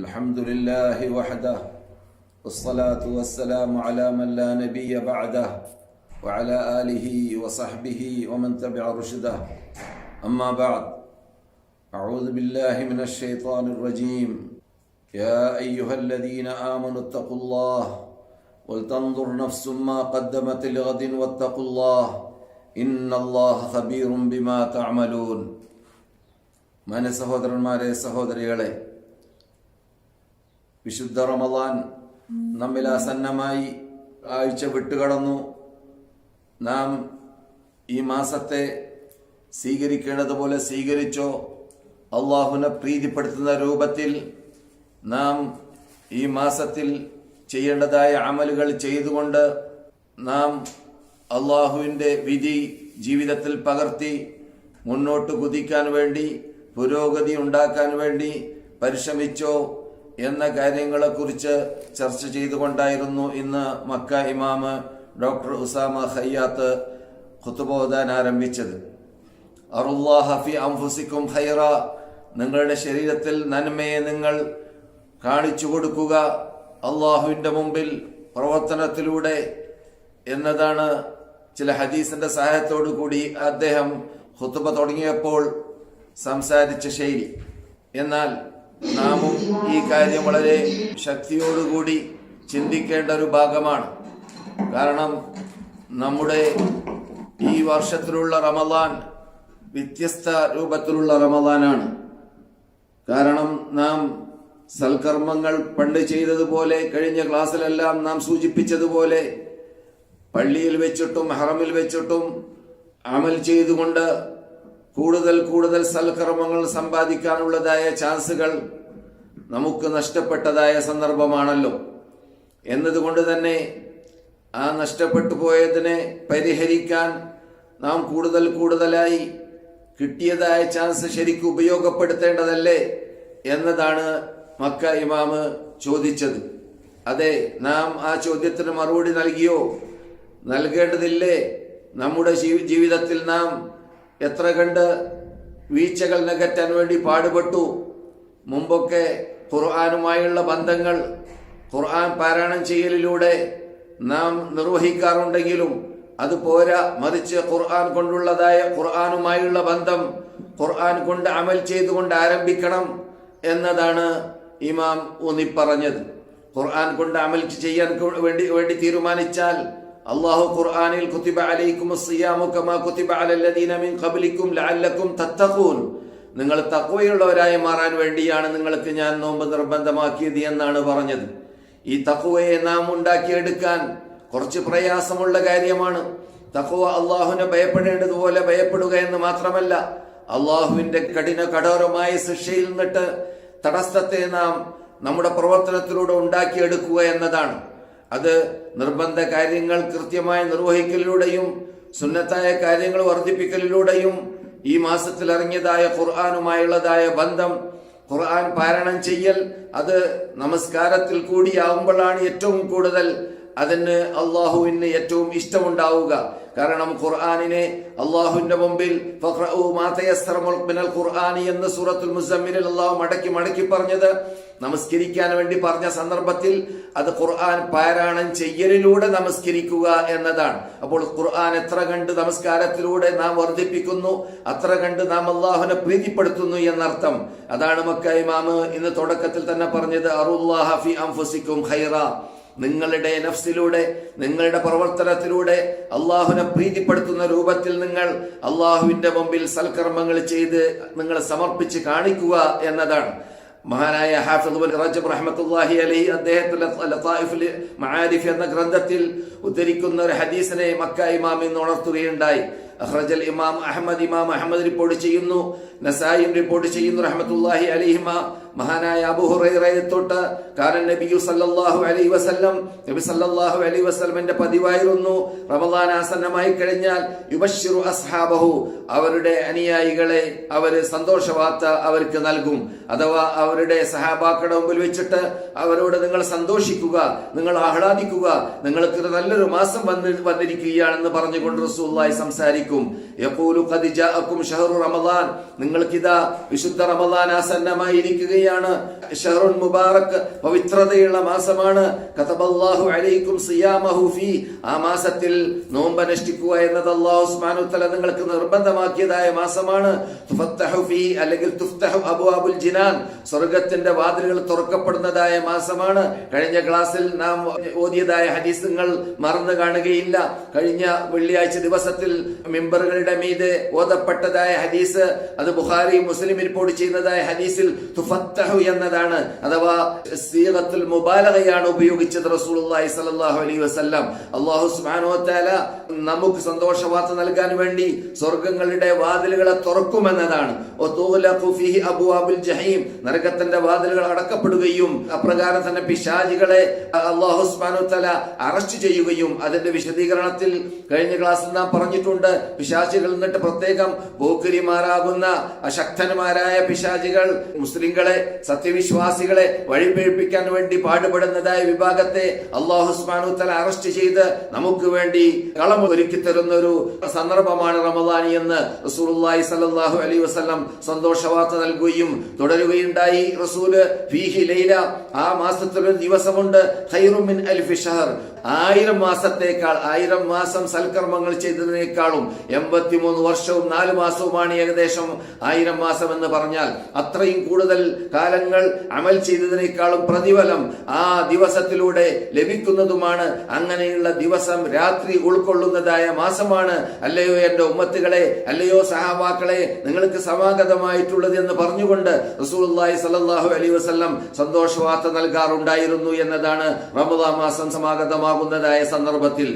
الحمد لله وحده والصلاة والسلام على من لا نبي بعده وعلى آله وصحبه ومن تبع رشده أما بعد أعوذ بالله من الشيطان الرجيم يا أيها الذين آمنوا اتقوا الله ولتنظر نفس ما قدمت لغد واتقوا الله إن الله خبير بما تعملون മാന്യ സഹോദരന്മാരെ സഹോദരികളെ, വിശുദ്ധ റമളാൻ നമ്മിൽ ആസന്നമായി ആഴ്ച വിട്ടുകടന്നു. നാം ഈ മാസത്തെ സ്വീകരിക്കേണ്ടതുപോലെ സ്വീകരിച്ചോ? അള്ളാഹുവിനെ പ്രീതിപ്പെടുത്തുന്ന രൂപത്തിൽ നാം ഈ മാസത്തിൽ ചെയ്യേണ്ടതായ അമലുകൾ ചെയ്തുകൊണ്ട് നാം അള്ളാഹുവിൻ്റെ വിധി ജീവിതത്തിൽ പകർത്തി മുന്നോട്ട് കുതിക്കാൻ വേണ്ടി, പുരോഗതി ഉണ്ടാക്കാൻ വേണ്ടി പരിശ്രമിച്ചോ എന്ന കാര്യങ്ങളെക്കുറിച്ച് ചർച്ച ചെയ്തുകൊണ്ടായിരുന്നു ഇന്ന് മക്ക ഇമാമ് ഡോക്ടർ ഉസാമ ഖയ്യാത്ത് ഖുതുബ ഓതാൻ ആരംഭിച്ചത്. അറുല്ലാഹ ഫി അൻഫുസിക്കും ഖൈറ, നിങ്ങളുടെ ശരീരത്തിൽ നന്മയെ നിങ്ങൾ കാണിച്ചു കൊടുക്കുക അള്ളാഹുവിൻ്റെ മുമ്പിൽ പ്രവർത്തനത്തിലൂടെ എന്നതാണ് ചില ഹദീസിന്റെ സഹായത്തോടു കൂടി അദ്ദേഹം ഖുതുബ തുടങ്ങിയപ്പോൾ സംസാരിച്ച ശൈലി. എന്നാൽ നാമും ഈ കാര്യം വളരെ ശക്തിയോടുകൂടി ചിന്തിക്കേണ്ട ഒരു ഭാഗമാണ്. കാരണം നമ്മുടെ ഈ വർഷത്തിലുള്ള റമളാൻ വ്യത്യസ്ത രൂപത്തിലുള്ള റമളാനാണ്. കാരണം നാം സൽക്കർമ്മങ്ങൾ പണ്ട് ചെയ്തതുപോലെ, കഴിഞ്ഞ ക്ലാസ്സിലെല്ലാം നാം സൂചിപ്പിച്ചതുപോലെ പള്ളിയിൽ വെച്ചിട്ടും ഹറമിൽ വെച്ചിട്ടും അമൽ ചെയ്തുകൊണ്ട് കൂടുതൽ കൂടുതൽ സൽക്കർമ്മങ്ങൾ സമ്പാദിക്കാനുള്ളതായ ചാൻസുകൾ നമുക്ക് നഷ്ടപ്പെട്ടതായ സന്ദർഭമാണല്ലോ. എന്നതുകൊണ്ട് തന്നെ ആ നഷ്ടപ്പെട്ടു പോയതിനെ പരിഹരിക്കാൻ നാം കൂടുതലായി കിട്ടിയതായ ചാൻസ് ശരിക്കും ഉപയോഗപ്പെടുത്തേണ്ടതല്ലേ എന്നതാണ് മക്ക ഇമാമ് ചോദിച്ചത്. അതെ, നാം ആ ചോദ്യത്തിന് മറുപടി നൽകിയോ? നൽകേണ്ടതില്ലേ? നമ്മുടെ ജീവിതത്തിൽ നാം എത്ര കണ്ട് വീഴ്ചകൾ നികറ്റാൻ വേണ്ടി പാടുപെട്ടു. മുമ്പൊക്കെ ഖുർആനുമായുള്ള ബന്ധങ്ങൾ ഖുർആൻ പാരായണം ചെയ്യലിലൂടെ നാം നിർവഹിക്കാറുണ്ടെങ്കിലും അത് പോരാ, മറിച്ച് ഖുർആൻ കൊണ്ടുള്ളതായ ഖുർആനുമായുള്ള ബന്ധം ഖുർആൻ കൊണ്ട് അമൽ ചെയ്തുകൊണ്ട് ആരംഭിക്കണം എന്നതാണ് ഇമാം ഊന്നിപ്പറഞ്ഞത്. ഖുർആൻ കൊണ്ട് അമൽ ചെയ്യാൻ വേണ്ടി തീരുമാനിച്ചാൽ അല്ലാഹു ഖുർആനിൽ കുതിബ അലൈക്കുമുസ് സിയാമു കമാ കുതിബ അലല്ലദീന മിൻ ഖബ്ലിക്കും ലഅല്ലക്കും തത്തഖൂൻ, നിങ്ങൾ തഖ്വയുള്ളവരായി മാറാൻ വേണ്ടിയാണ് നിങ്ങൾക്ക് ഞാൻ നോമ്പ് നിർബന്ധമാക്കിയത് എന്നാണ് പറഞ്ഞത്. ഈ തഖ്വയെ നാം ഉണ്ടാക്കിയെടുക്കാൻ കുറച്ച് പ്രയാസമുള്ള കാര്യമാണ്. തഖ്വ അള്ളാഹുവിനെ ഭയപ്പെടേണ്ടതുപോലെ ഭയപ്പെടുക എന്ന് മാത്രമല്ല, അള്ളാഹുവിന്റെ കഠോരമായ ശിക്ഷയിൽ നിന്നിട്ട് തടസ്സത്തെ നാം നമ്മുടെ പ്രവർത്തനത്തിലൂടെ ഉണ്ടാക്കിയെടുക്കുക എന്നതാണ്. അത് നിർബന്ധ കാര്യങ്ങൾ കൃത്യമായി നിർവഹിക്കലിലൂടെയും സുന്നത്തായ കാര്യങ്ങൾ വർദ്ധിപ്പിക്കലിലൂടെയും ഈ മാസത്തിൽ ഇറങ്ങിയതായ ഖുർആനുമായുള്ളതായ ബന്ധം, ഖുർആൻ പാരായണം ചെയ്യൽ, അത് നമസ്കാരത്തിൽ കൂടിയാവുമ്പോഴാണ് ഏറ്റവും കൂടുതൽ അതിന് അള്ളാഹുവിന് ഏറ്റവും ഇഷ്ടമുണ്ടാവുക. കാരണം ഖുർആനിനെ അള്ളാഹുവിന്റെ മുമ്പിൽ ഫഖ്റഉ മാ തയസ്സറ മിനൽ ഖുർആനി എന്ന സൂറത്തുൽ മുസമ്മിലിൽ അള്ളാഹു മടക്കി പറഞ്ഞത് നമസ്കരിക്കാൻ വേണ്ടി പറഞ്ഞ സന്ദർഭത്തിൽ അത് ഖുർആൻ പാരായണം ചെയ്യലിലൂടെ നമസ്കരിക്കുക എന്നതാണ്. അപ്പോൾ ഖുർആൻ എത്ര കണ്ട് നമസ്കാരത്തിലൂടെ നാം വർദ്ധിപ്പിക്കുന്നു, അത്ര കണ്ട് നാം അള്ളാഹുവിനെ പ്രീതിപ്പെടുത്തുന്നു എന്നർത്ഥം. അതാണ് മക്ക ഇമാമ് ഇന്ന് തുടക്കത്തിൽ തന്നെ പറഞ്ഞത്, അറുല്ലാഹ ഫി അൻഫുസിക്കും ഖൈറ, നിങ്ങളുടെ നഫ്സിലൂടെ, നിങ്ങളുടെ പ്രവർത്തനത്തിലൂടെ അള്ളാഹുവിനെ പ്രീതിപ്പെടുത്തുന്ന രൂപത്തിൽ നിങ്ങൾ അള്ളാഹുവിന്റെ മുമ്പിൽ സൽക്കർമ്മങ്ങൾ ചെയ്ത് നിങ്ങൾ സമർപ്പിച്ച് കാണിക്കുക എന്നതാണ്. മഹാനായ ഹാഫിദ് ഇബ്നു റജബ് റഹ്മത്തുള്ളാഹി അലൈഹി അദ്ദേഹത്തിന്റെ ലതായിഫുൽ മആരിഫ് എന്ന ഗ്രന്ഥത്തിൽ ഉദ്ധരിക്കുന്ന ഒരു ഹദീസിനെ മക്ക ഇമാം ഇന്ന് ഉണർത്തുകയുണ്ടായി. അഖ്റജൽ ഇമാം അഹമ്മദ് റിപ്പോർട്ട് ചെയ്യുന്നു, നസായി റിപ്പോർട്ട് ചെയ്യുന്നു റഹ്മത്തുള്ളാഹി അലൈഹിമ. മഹാനായ അബൂ ഹുറൈറയെ തൊട്ട് നബി സല്ലല്ലാഹു അലൈഹി വസല്ലമിന്റെ പതിവായിരുന്നു റമളാൻ ആസന്നമായി കഴിഞ്ഞാൽ യുബശ്ശിറു അസ്ഹാബഹു, അവരുടെ അനുയായികളെ അവര് സന്തോഷവാർത്ത അവർക്ക് നൽകും. അഥവാ അവരുടെ സഹാബാക്കളുടെ മുമ്പിൽ വെച്ചിട്ട് അവരോട് നിങ്ങൾ സന്തോഷിക്കുക, നിങ്ങൾ ആഹ്ലാദിക്കുക, നിങ്ങൾക്ക് നല്ലൊരു മാസം വന്നിരിക്കുകയാണെന്ന് പറഞ്ഞുകൊണ്ട് റസൂലുള്ളാഹി സംസാരിക്കും. യഖൂലു ഖദ് ജാഅകും ശഹ്റു റമളാൻ, നിങ്ങൾക്കിതാ വിശുദ്ധ റമദാൻ ആസന്നമായിരിക്കുകയാണ്. ഷഹ്റുൻ മുബാറക്, പവിത്രതയുള്ള മാസമാണ്. കതബല്ലാഹു അലൈക്കും സിയാമഹു ഫീ, ആ മാസത്തിൽ നോമ്പ് അനുഷ്ഠിക്കുക എന്നത് അല്ലാഹു സുബ്ഹാനഹു വതആല നിങ്ങൾക്ക് നിർബന്ധമാക്കിയതായ മാസമാണ്. തുഫത്തഹു ഫീ, അല്ലെങ്കിൽ തുഫ്തഹു അബ്വാബുൽ ജിനാൻ, സ്വർഗ്ഗത്തിന്റെ വാതിലുകൾ തുറക്കപ്പെടുന്നതായ മാസമാണ്. കഴിഞ്ഞ ക്ലാസ്സിൽ നാം ഓതിയതായ ഹദീസ് നിങ്ങൾ മറന്നു കാണുകയില്ല. കഴിഞ്ഞ വെള്ളിയാഴ്ച ദിവസത്തിൽ മിമ്പറുകളുടെ മീതെ ഓതപ്പെട്ടതായ ഹദീസ്, അത് ബുഖാരി മുസ്ലിം റിപ്പോർട്ട് ചെയ്യുന്നതായ ഹദീസിൽ തുഫത്തഹു എന്നതാണ്, അഥവാ സീഗത്തുൽ മുബാലഗയാണ് ഉപയോഗിച്ചത് റസൂലുള്ളാഹി സ്വല്ലല്ലാഹു അലൈഹി വസല്ലം. അല്ലാഹു സുബ്ഹാനഹു വ തആല നമുക്ക് സന്തോഷവാർത്ത നൽകാൻ വേണ്ടി സ്വർഗ്ഗങ്ങളുടെ വാതിലുകളെ തുറക്കുമെന്നതാണ്. വതുഗ്ലഖു ഫീഹി അബ്വാബുൽ ജഹീം, നരകത്തിന്റെ വാതിലുകൾ അടക്കപ്പെടുകയും അപ്രകാരം തന്നെ പിശാചികളെ അല്ലാഹു സുബ്ഹാനഹു വ തആല അറസ്റ്റ് ചെയ്യുകയും. അതിന്റെ വിശദീകരണത്തിൽ കഴിഞ്ഞ ക്ലാസ്സിൽ നാം പറഞ്ഞിട്ടുണ്ട്. പിശാചികൾ എന്നിട്ട് പ്രത്യേകം പോക്കരിമാരാകുന്ന അശക്തന്മാരായ പിശാചികൾ മുസ്ലിങ്ങളെ, സത്യവിശ്വാസികളെ വഴിപിഴപ്പിക്കാൻ വേണ്ടി പാടുപെടുന്നതായ വിഭാഗത്തെ അല്ലാഹു സുബ്ഹാനഹു വ തആല അറസ്റ്റ് ചെയ്ത് നമുക്ക് വേണ്ടി കളം ഒരുക്കി തരുന്ന ഒരു സന്ദർഭമാണ് റമദാൻ എന്ന് റസൂലുള്ളാഹി സ്വല്ലല്ലാഹു അലൈഹി വസല്ലം സന്തോഷവാർത്ത നൽകുകയും തുടരുകയുണ്ടായി. റസൂല് ഫീഹി ലൈല, ആ മാസത്തിൽ ഒരു ദിവസമുണ്ട്, ഖൈറും മിൻ അൽഫി ഷഹർ, 1000 മാസത്തേക്കാൾ, 1000 മാസം സൽക്കർമ്മങ്ങൾ ചെയ്തതിനേക്കാളും 83 വർഷവും 4 മാസവുമാണ് ഏകദേശം 1000 മാസം എന്ന് പറഞ്ഞാൽ. അത്രയും കൂടുതൽ കാലങ്ങൾ അമൽ ചെയ്തതിനേക്കാളും പ്രതിഫലം ആ ദിവസത്തിലൂടെ ലഭിക്കുന്നതുമാണ്. അങ്ങനെയുള്ള ദിവസം രാത്രി ഉൾക്കൊള്ളുന്നതായ മാസമാണ്. അല്ലയോ എന്റെ ഉമ്മത്തുകളെ, അല്ലയോ സഹാബാക്കളെ, നിങ്ങൾക്ക് സമാഗതമായിട്ടുള്ളത് എന്ന് പറഞ്ഞുകൊണ്ട് റസൂലുള്ളാഹി സ്വല്ലല്ലാഹു അലൈഹി വസല്ലം സന്തോഷവാർത്ത നൽകാറുണ്ടായിരുന്നു എന്നതാണ് റമദാൻ മാസം സമാഗതമാകുന്നതായ സന്ദർഭത്തിൽ.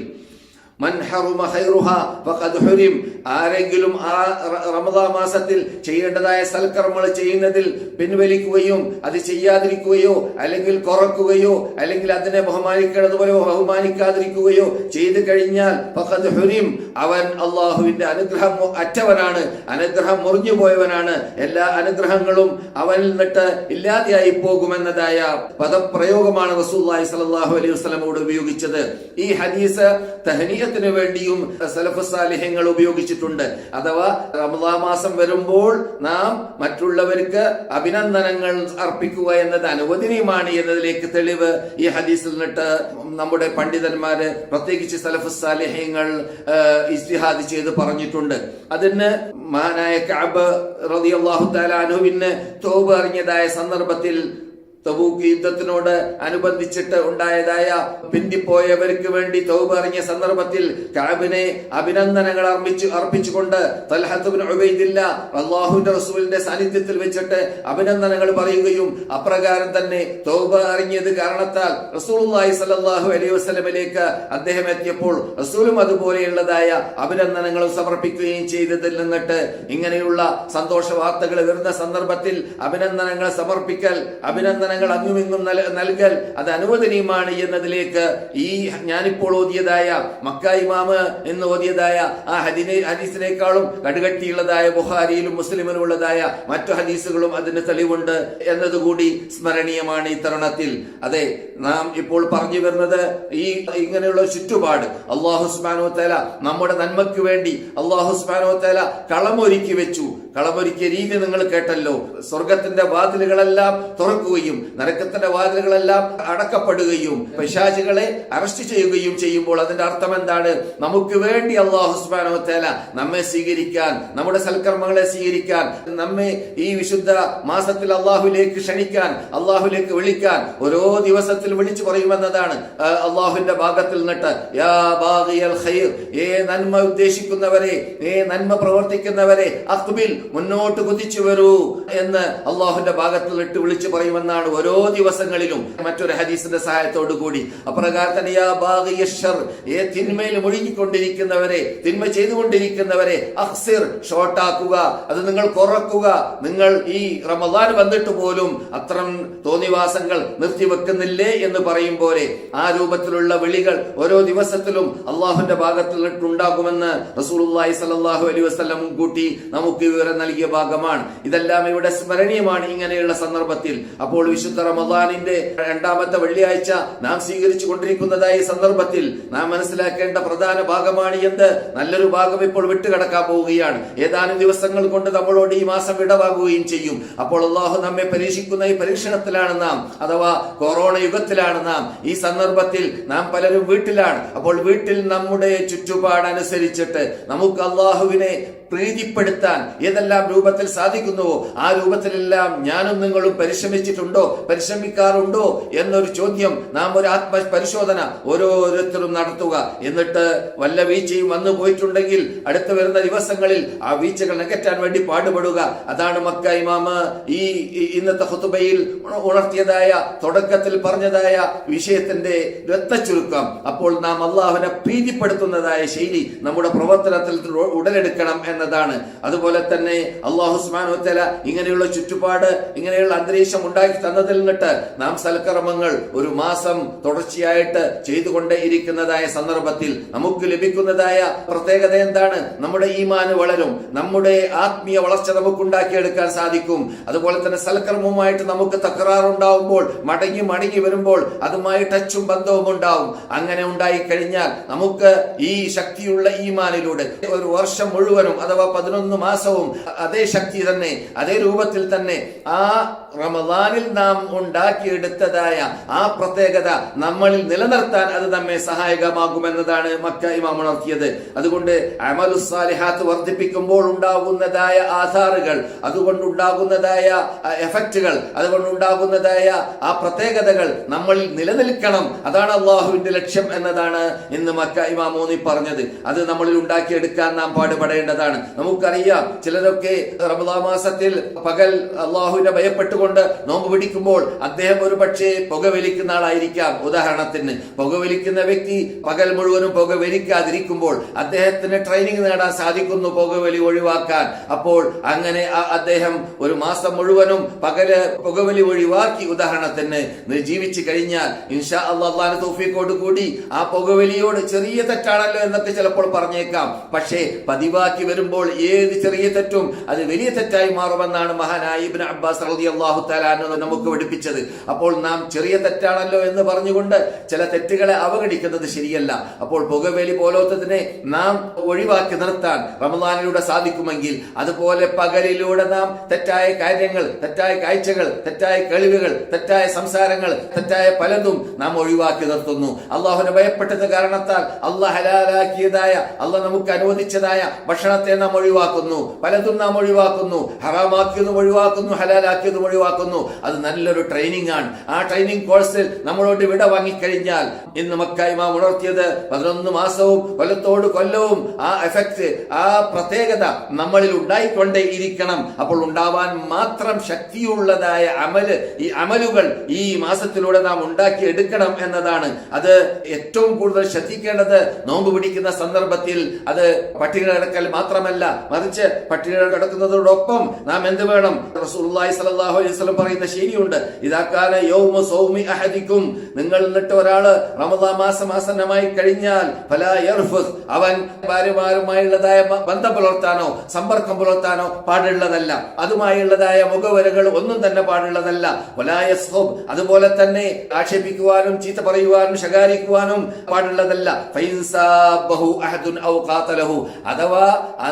മൻ ഹറുമ ഖൈറുഹാ ഫഖദ് ഹുരിം, ആരെങ്കിലും ആ റമദാൻ മാസത്തിൽ ചെയ്യേണ്ടതായ സൽക്കർമ്മങ്ങൾ ചെയ്യുന്നതിൽ പിൻവലിക്കുകയും അത് ചെയ്യാതിരിക്കുകയോ അല്ലെങ്കിൽ കുറക്കുകയോ അല്ലെങ്കിൽ അതിനെ ബഹുമാനിക്കേണ്ടതുപോലെ ബഹുമാനിക്കാതിരിക്കുകയോ ചെയ്തു കഴിഞ്ഞാൽ ഫഖദ് ഹുരിം, അവൻ അള്ളാഹുവിന്റെ അനുഗ്രഹം അറ്റവനാണ്, അനുഗ്രഹം മുറിഞ്ഞു പോയവനാണ്, എല്ലാ അനുഗ്രഹങ്ങളും അവനിൽ നിന്നിട്ട് ഇല്ലാതെയായി പോകുമെന്നതായ പദപ്രയോഗമാണ് റസൂലുള്ളാഹി സ്വല്ലല്ലാഹു അലൈഹി വസല്ലമയോട് ഉപയോഗിച്ചത്. ഈ ഹദീസ് തഹ്നിയ ത്തിന് വേണ്ടിയും സലഫ് സാലിഹ്യങ്ങൾ ഉപയോഗിച്ചിട്ടുണ്ട്. അഥവാ റമദാൻ മാസം വരുമ്പോൾ നാം മറ്റുള്ളവർക്ക് അഭിനന്ദനങ്ങൾ അർപ്പിക്കുക എന്നത് അനുവദനീയമാണ് എന്നതിലേക്ക് തെളിവ് ഈ ഹദീസിൽ നിന്നിട്ട് നമ്മുടെ പണ്ഡിതന്മാര്, പ്രത്യേകിച്ച് സലഫ് സാലിഹ്യങ്ങൾ ഇജ്തിഹാദ് ചെയ്ത് പറഞ്ഞിട്ടുണ്ട്. അതിന് മഹാനായ കഅബ് റളിയല്ലാഹു തആല അൻഹുവിന് തൗബ അറിഞ്ഞതായ സന്ദർഭത്തിൽ തബൂക്ക് യുദ്ധത്തിനോട് അനുബന്ധിച്ചിട്ട് ഉണ്ടായതായ പിന്തിപ്പോയവർക്ക് വേണ്ടി തൗബ അറിഞ്ഞ സന്ദർഭത്തിൽ കഅബിനെ അഭിനന്ദനങ്ങൾ അർപ്പിച്ചുകൊണ്ട് തൽഹത്ത് ഇബ്നു ഉബൈദില്ല അല്ലാഹുവിന്റെ റസൂലിന്റെ സാന്നിധ്യത്തിൽ വെച്ചിട്ട് അഭിനന്ദനങ്ങൾ പറയുകയും അപ്രകാരം തന്നെ തൗബ അറിഞ്ഞത് കാരണത്താൽ റസൂലുള്ളാഹി സ്വല്ലല്ലാഹു അലൈഹി വസല്ലമയിലേക്ക് അദ്ദേഹം എത്തിയപ്പോൾ റസൂലും അതുപോലെയുള്ളതായ അഭിനന്ദനങ്ങളും സമർപ്പിക്കുകയും ചെയ്തതിൽ നിന്നിട്ട് ഇങ്ങനെയുള്ള സന്തോഷ വാർത്തകൾ വരുന്ന സന്ദർഭത്തിൽ അഭിനന്ദനങ്ങൾ സമർപ്പിക്കൽ, അഭിനന്ദനങ്ങൾ അങ്ങുമിങ്ങും നൽകൽ അത് അനുവദനീയമാണ് എന്നതിലേക്ക് ഈ ഞാനിപ്പോൾ ഓതിയതായ മക്ക ഇമാമ് എന്ന് ഓതിയതായ ആ ഹദീസിനേക്കാളും കടുകട്ടിയുള്ളതായ ബുഖാരിയിലും മുസ്ലിമിലും ഉള്ളതായ മറ്റു ഹദീസുകളും അതിന് തെളിവുണ്ട് എന്നതുകൂടി സ്മരണീയമാണ് ഈ തരുണത്തിൽ. അതെ, നാം ഇപ്പോൾ പറഞ്ഞു വരുന്നത് ഈ ഇങ്ങനെയുള്ള ചുറ്റുപാട് അല്ലാഹു സുബ്ഹാനഹു വ തആല നമ്മുടെ നന്മയ്ക്ക് വേണ്ടി അല്ലാഹു സുബ്ഹാനഹു വ തആല കളമൊരുക്കി വെച്ചു. കളമൊരുക്കിയ രീതി നിങ്ങൾ കേട്ടല്ലോ. സ്വർഗത്തിന്റെ വാതിലുകളെല്ലാം തുറക്കുകയും നരകത്തിന്റെ വാതിലുകളെല്ലാം അടക്കപ്പെടുകയും പിശാചുകളെ അറസ്റ്റ് ചെയ്യുകയും ചെയ്യുമ്പോൾ അതിന്റെ അർത്ഥം എന്താണ്? നമുക്ക് വേണ്ടി അല്ലാഹു സുബ്ഹാനഹു വ തആല നമ്മെ സ്വീകരിക്കാൻ, നമ്മുടെ സൽക്കർമ്മങ്ങളെ സ്വീകരിക്കാൻ, നമ്മെ ഈ വിശുദ്ധ മാസത്തിൽ അല്ലാഹുവിലേക്ക് ക്ഷണിക്കാൻ, അല്ലാഹുവിലേക്ക് വിളിക്കാൻ ഓരോ ദിവസത്തിൽ വിളിച്ചു പറയുമെന്നതാണ് അല്ലാഹുവിന്റെ ഭാഗത്തിൽ നിന്നിട്ട്. യാ ബാഗിയൽ ഖൈർ, നന്മ ഉദ്ദേശിക്കുന്നവരെ, നന്മ പ്രവർത്തിക്കുന്നവരെ, അഖ്ബിൽ, മുന്നോട്ട് കുതിച്ചു വരൂ എന്ന് അല്ലാഹുവിന്റെ ഭാഗത്തിൽ നിന്നിട്ട് വിളിച്ചു പറയുമെന്നാണ് ഓരോ ദിവസങ്ങളിലും മറ്റൊരു ഹദീസിന്റെ സഹായത്തോടു കൂടി. അപ്രകാരം തന്നെ യാ ബാഗിയൽ ശർ, തിന്മയിൽ മുഴുകിക്കൊണ്ടിരിക്കുന്നവരെ, തിന്മ ചെയ്തുകൊണ്ടിരിക്കുന്നവരെ, അഖ്സിർ, ഷോർട്ടാക്കുക, അത് നിങ്ങൾ കുറക്കുക. നിങ്ങൾ ഈ റമദാൻ വന്നിട്ട് പോലും അത്തരം തോന്നിവാസങ്ങൾ നിർത്തിവെക്കുന്നില്ലേ എന്ന് പറയും പോലെ ആ രൂപത്തിലുള്ള വിളികൾ ഓരോ ദിവസത്തിലും അള്ളാഹുവിന്റെ ഭാഗത്തിൽ നിന്നുണ്ടാകുമെന്ന് റസൂലുള്ളാഹി സ്വല്ലല്ലാഹു അലൈഹി വസല്ലം കൂട്ടി നമുക്ക് വിവരം പ്രതിഫലം നൽകിയ ഭാഗമാണ്. ഇതെല്ലാം ഇവിടെ സ്മരണീയമാണ് ഇങ്ങനെയുള്ള സന്ദർഭത്തിൽ. അപ്പോൾ വിശുദ്ധ റമദാനിന്റെ 2ാമത്തെ വെള്ളിയാഴ്ച നാം സ്വീകരിച്ചു കൊണ്ടിരിക്കുന്നതായ സന്ദർഭത്തിൽ നാം മനസ്സിലാക്കേണ്ട പ്രധാന ഭാഗമാണ് എന്ത്? നല്ലൊരു ഭാഗം ഇപ്പോൾ വിട്ടുകിടക്കാൻ പോവുകയാണ്. ഏതാനും ദിവസങ്ങൾ കൊണ്ട് നമ്മളോട് ഈ മാസം വിടവാകുകയും ചെയ്യും. അപ്പോൾ അള്ളാഹു നമ്മെ പരീക്ഷിക്കുന്ന ഈ പരീക്ഷണത്തിലാണ് നാം, അഥവാ കൊറോണ യുഗത്തിലാണ് നാം. ഈ സന്ദർഭത്തിൽ നാം പലരും വീട്ടിലാണ്. അപ്പോൾ വീട്ടിൽ നമ്മുടെ ചുറ്റുപാടനുസരിച്ചിട്ട് നമുക്ക് അള്ളാഹുവിനെ പ്രീതിപ്പെടുത്താൻ ഏതെല്ലാം രൂപത്തിൽ സാധിക്കുന്നുവോ ആ രൂപത്തിലെല്ലാം ഞാനും നിങ്ങളും പരിശ്രമിക്കാറുണ്ടോ എന്നൊരു ചോദ്യം, നാം ഒരു ആത്മപരിശോധന ഓരോരുത്തരും നടത്തുക. എന്നിട്ട് വല്ല വീഴ്ചയും വന്നു പോയിട്ടുണ്ടെങ്കിൽ അടുത്ത് വരുന്ന ദിവസങ്ങളിൽ ആ വീഴ്ചകൾ നികറ്റാൻ വേണ്ടി പാടുപെടുക. അതാണ് മക്ക ഇമാമ് ഈ ഇന്നത്തെ ഖുതുബയിൽ ഉണർത്തിയതായ, തുടക്കത്തിൽ പറഞ്ഞതായ വിഷയത്തിന്റെ ചുരുക്കം. അപ്പോൾ നാം അള്ളാഹുവിനെ പ്രീതിപ്പെടുത്തുന്നതായ ശൈലി നമ്മുടെ പ്രവർത്തനത്തിൽ ഉടലെടുക്കണം എന്നതാണ്. അതുപോലെ തന്നെ അല്ലാഹു സുബ്ഹാനഹു വ തആല ഇങ്ങനെയുള്ള ചുറ്റുപാട്, ഇങ്ങനെയുള്ള അന്തരീക്ഷം ഉണ്ടാക്കി തന്നതിൽ നിന്നിട്ട് നാം സൽക്കർമ്മങ്ങൾ ഒരു മാസം തുടർച്ചയായിട്ട് ചെയ്തുകൊണ്ടേ ഇരിക്കുന്നതായ സന്ദർഭത്തിൽ നമുക്ക് ലഭിക്കുന്നതായ പ്രത്യേകത എന്താണ്? നമ്മുടെ ഈമാൻ വളരും, നമ്മുടെ ആത്മീയ വളർച്ച നമുക്ക് ഉണ്ടാക്കിയെടുക്കാൻ സാധിക്കും. അതുപോലെ തന്നെ സൽക്കർമ്മവുമായിട്ട് നമുക്ക് തകരാറുണ്ടാവുമ്പോൾ മടങ്ങി വരുമ്പോൾ അതുമായി ടച്ചും ബന്ധവും ഉണ്ടാവും. അങ്ങനെ ഉണ്ടായി കഴിഞ്ഞാൽ നമുക്ക് ഈ ശക്തിയുള്ള ഈമാനിലൂടെ ഒരു വർഷം മുഴുവനും അഥവാ 11 മാസവും അതേ ശക്തി തന്നെ, അതേ രൂപത്തിൽ തന്നെ ആ റമദാനിൽ നാം ഉണ്ടാക്കിയെടുത്തതായ ആ പ്രത്യേകത നമ്മളിൽ നിലനിർത്താൻ അത് നമ്മെ സഹായകമാകുമെന്നതാണ് മക്ക ഇമാം ഉണർത്തിയത്. അതുകൊണ്ട് അമലുസ് സാലിഹാത്ത് വർദ്ധിപ്പിക്കുമ്പോൾ ഉണ്ടാകുന്നതായ ആധാറുകൾ, അതുകൊണ്ടുണ്ടാകുന്നതായ എഫക്റ്റുകൾ, അതുകൊണ്ടുണ്ടാകുന്നതായ ആ പ്രത്യേകതകൾ നമ്മളിൽ നിലനിൽക്കണം. അതാണ് അള്ളാഹുവിന്റെ ലക്ഷ്യം എന്നതാണ് ഇന്ന് മക്ക ഇമാം ഊന്നി പറഞ്ഞത്. അത് നമ്മളിൽ ഉണ്ടാക്കിയെടുക്കാൻ നാം പാടുപെടേണ്ടതാണ്. നമുക്കറിയാം, ചിലരൊക്കെ റമദാൻ മാസത്തിൽ പകൽ അള്ളാഹുവിനെ ഭയപ്പെട്ടുകൊണ്ട് നോമ്പ് പിടിക്കുമ്പോൾ അദ്ദേഹം ഒരു പക്ഷേ പുകവലിക്കുന്ന ആളായിരിക്കാം. ഉദാഹരണത്തിന്, പുകവലിക്കുന്ന വ്യക്തി പകൽ മുഴുവനും പുകവലിക്കാതിരിക്കുമ്പോൾ അദ്ദേഹത്തിന് ട്രെയിനിങ് നേടാൻ സാധിക്കുന്നു പുകവലി ഒഴിവാക്കാൻ. അപ്പോൾ അങ്ങനെ അദ്ദേഹം ഒരു മാസം മുഴുവനും പകല് പുകവലി ഒഴിവാക്കി ഉദാഹരണത്തിന് ജീവിച്ചു കഴിഞ്ഞാൽ ഇൻഷാ അല്ലാഹുവിന്റെ തൗഫീഖോട് കൂടി ആ പുകവലിയോട് ചെറിയ തെറ്റാണല്ലോ എന്നൊക്കെ ചിലപ്പോൾ പറഞ്ഞേക്കാം. പക്ഷേ പതിവാക്കി വരുമ്പോൾ ഏത് ചെറിയ തെറ്റും അത് വലിയ തെറ്റായി മാറുമെന്നാണ് മഹാനായ ഇബ്നു അബ്ബാസ് റളിയല്ലാഹു തആല അൻഹു നമുക്ക് പഠിപ്പിച്ചത്. അപ്പോൾ നാം ചെറിയ തെറ്റാണല്ലോ എന്ന് പറഞ്ഞുകൊണ്ട് ചില തെറ്റുകളെ അവഗണിക്കുന്നത് ശരിയല്ല. അപ്പോൾ പുകവലി പോലത്തതിനെ നാം ഒഴിവാക്കി നിർത്താൻ റമദാനിലൂടെ സാധിക്കുമെങ്കിൽ, അതുപോലെ പകലിലൂടെ നാം തെറ്റായ കാര്യങ്ങൾ, തെറ്റായ കാഴ്ചകൾ, തെറ്റായ കേൾവികൾ, തെറ്റായ സംസാരങ്ങൾ, തെറ്റായ പലതും നാം ഒഴിവാക്കി നിർത്തുന്നു. അള്ളാഹുവിനെ ഭയപ്പെട്ടത് കാരണത്താൽ അള്ളാഹ് ഹലാലാക്കിയതായ, അള്ളാഹ് നമുക്ക് അനുവദിച്ചതായ ഭക്ഷണത്തെ നാം ഒഴിവാക്കുന്നു, പലതും നാം ഒഴിവാക്കുന്നു, ഹറാമാക്കിയതും ഒഴിവാക്കുന്നു, ഹലാലാക്കിയതും ഒഴിവാക്കുന്നു. അത് നല്ലൊരു ട്രെയിനിങ് ആണ്. ആ ട്രെയിനിങ് കോഴ്സിൽ നമ്മളോട് വിട വാങ്ങിക്കഴിഞ്ഞാൽ ഇന്ന് മക്ക ഇമാം ഉണർത്തിയത് 11 മാസവും കൊല്ലവും ആ എഫക്ട്, ആ പ്രത്യേകത നമ്മളിൽ ഉണ്ടായിക്കൊണ്ടേ ഇരിക്കണം. അപ്പോൾ ഉണ്ടാവാൻ മാത്രം ശക്തിയുള്ളതായ ഈ അമലുകൾ ഈ മാസത്തിലൂടെ നാം ഉണ്ടാക്കി എടുക്കണം എന്നതാണ്. അത് ഏറ്റവും കൂടുതൽ ശ്രദ്ധിക്കേണ്ടത് നോമ്പ് പിടിക്കുന്ന സന്ദർഭത്തിൽ അത് പട്ടിണി കിടക്കൽ മാത്രമല്ല, മറിച്ച് പട്ടിണി കിടക്കുന്നതോടൊപ്പം നാം എന്ത് വേണം? റസൂലുള്ളാഹി സ്വല്ലല്ലാഹു അലൈഹി വസല്ലം പറയുന്ന ശരിയുണ്ട്, ഇദാ കാന യൗമു സൗമി അഹദിക്കും, നിങ്ങൾ എന്നിട്ട് ഒരാള് റമദാൻ മാസം ആസന്നമായി കഴിഞ്ഞാൽ ഫലാ യർഫുസ്, അവൻ ഭാര്യമാരുമായുള്ളതായ ബന്ധം പുലർത്താനോ സമ്പർക്കം പുലർത്താനോ പാടുള്ളതല്ല. അതുമായുള്ളതായ മുഖവരകൾ ഒന്നും തന്നെ പാടുള്ളതല്ല. വലാ യസ്ഖുബ്, അതുപോലെ തന്നെ ആക്ഷേപിക്കുവാനും ചീത്ത പറയുവാനും ശകാരിക്കുവാനും പാടുള്ളതല്ല. ഫൈൻസാബഹു അഹദുൻ ഔ ഖാതലഹു, അഥവാ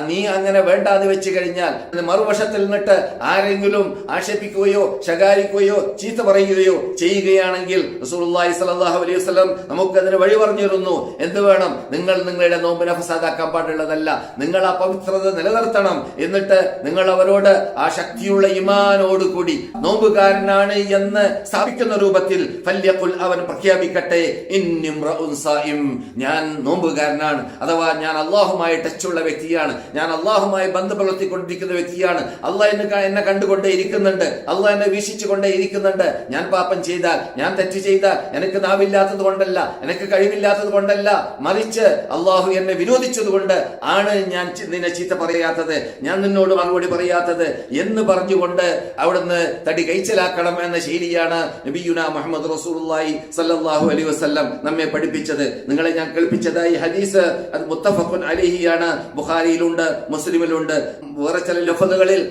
നീ അങ്ങനെ വേണ്ടാന്ന് വെച്ച് കഴിഞ്ഞാൽ മറുവശത്തിൽ നിന്നിട്ട് ആരെങ്കിലും ആക്ഷേപിക്കുകയോ ശകാരിക്കുകയോ ചീത്ത പറയുകയോ ചെയ്യുകയാണെങ്കിൽ റസൂലുള്ളാഹി സ്വല്ലല്ലാഹു അലൈഹി വസല്ലം നമുക്കതിന് വഴി പറഞ്ഞിരുന്നു. എന്ത് വേണം? നിങ്ങൾ നിങ്ങളുടെ നോമ്പിനെ ഫസാദാക്കാൻ പാടുള്ളതല്ല. നിങ്ങൾ ആ പവിത്രത നിലനിർത്തണം. എന്നിട്ട് നിങ്ങൾ അവരോട് ആ ശക്തിയുള്ള ഈമാനോടുകൂടി നോമ്പുകാരനാണ് എന്ന് സ്ഥാപിക്കുന്ന രൂപത്തിൽ ഫല്യഖുൽ, അവൻ പ്രഖ്യാപിക്കട്ടെ, ഇന്നി ഇംറഉൻ സായിം, ഞാൻ നോമ്പുകാരനാണ്, അഥവാ ഞാൻ അള്ളാഹുമായി ടച്ചുള്ള വ്യക്തിയാണ്, ഞാൻ അള്ളാഹുമായി ബന്ധം പുലർത്തിക്കൊണ്ടിരിക്കുന്ന വ്യക്തിയാണ്. അള്ളാഹ് എന്നെ കണ്ടുകൊണ്ടേ ഇരിക്കുന്നുണ്ട്, അള്ളാഹ് എന്നെ വീക്ഷിച്ചു കൊണ്ടേ ഇരിക്കുന്നുണ്ട്. ഞാൻ പാപം ചെയ്താൽ, ഞാൻ തെറ്റ് ചെയ്താൽ എനിക്ക് നാവില്ലാത്തത് കൊണ്ടല്ല, എനിക്ക് കഴിവില്ലാത്തത് കൊണ്ടല്ല, മറിച്ച് അള്ളാഹു എന്നെ വിരോധിച്ചത് കൊണ്ട് ആണ് ഞാൻ നിന്നെ ചീത്ത പറയാത്തത്, ഞാൻ നിന്നോട് മറുപടി പറയാത്തത് എന്ന് പറഞ്ഞുകൊണ്ട് അവിടുന്ന് തടി കൈച്ചലാക്കണം എന്ന ശൈലിയാണ് നബിയുനാ മുഹമ്മദ് റസൂലുള്ളാഹി സ്വല്ലല്ലാഹു അലൈഹി വസല്ലം നമ്മെ പഠിപ്പിച്ചത്. നിങ്ങളെ ഞാൻ കേൾപ്പിച്ചതായി ഹദീസ് അത് മുത്തഫഖുൻ അലൈഹിയാണ്, ബുഖാരിയിലുണ്ട്. ബുഖാരിയിലുണ്ട്, മുസ്ലിമിലുണ്ട്. വേറെ ചില ലഫ്ളുകളിൽ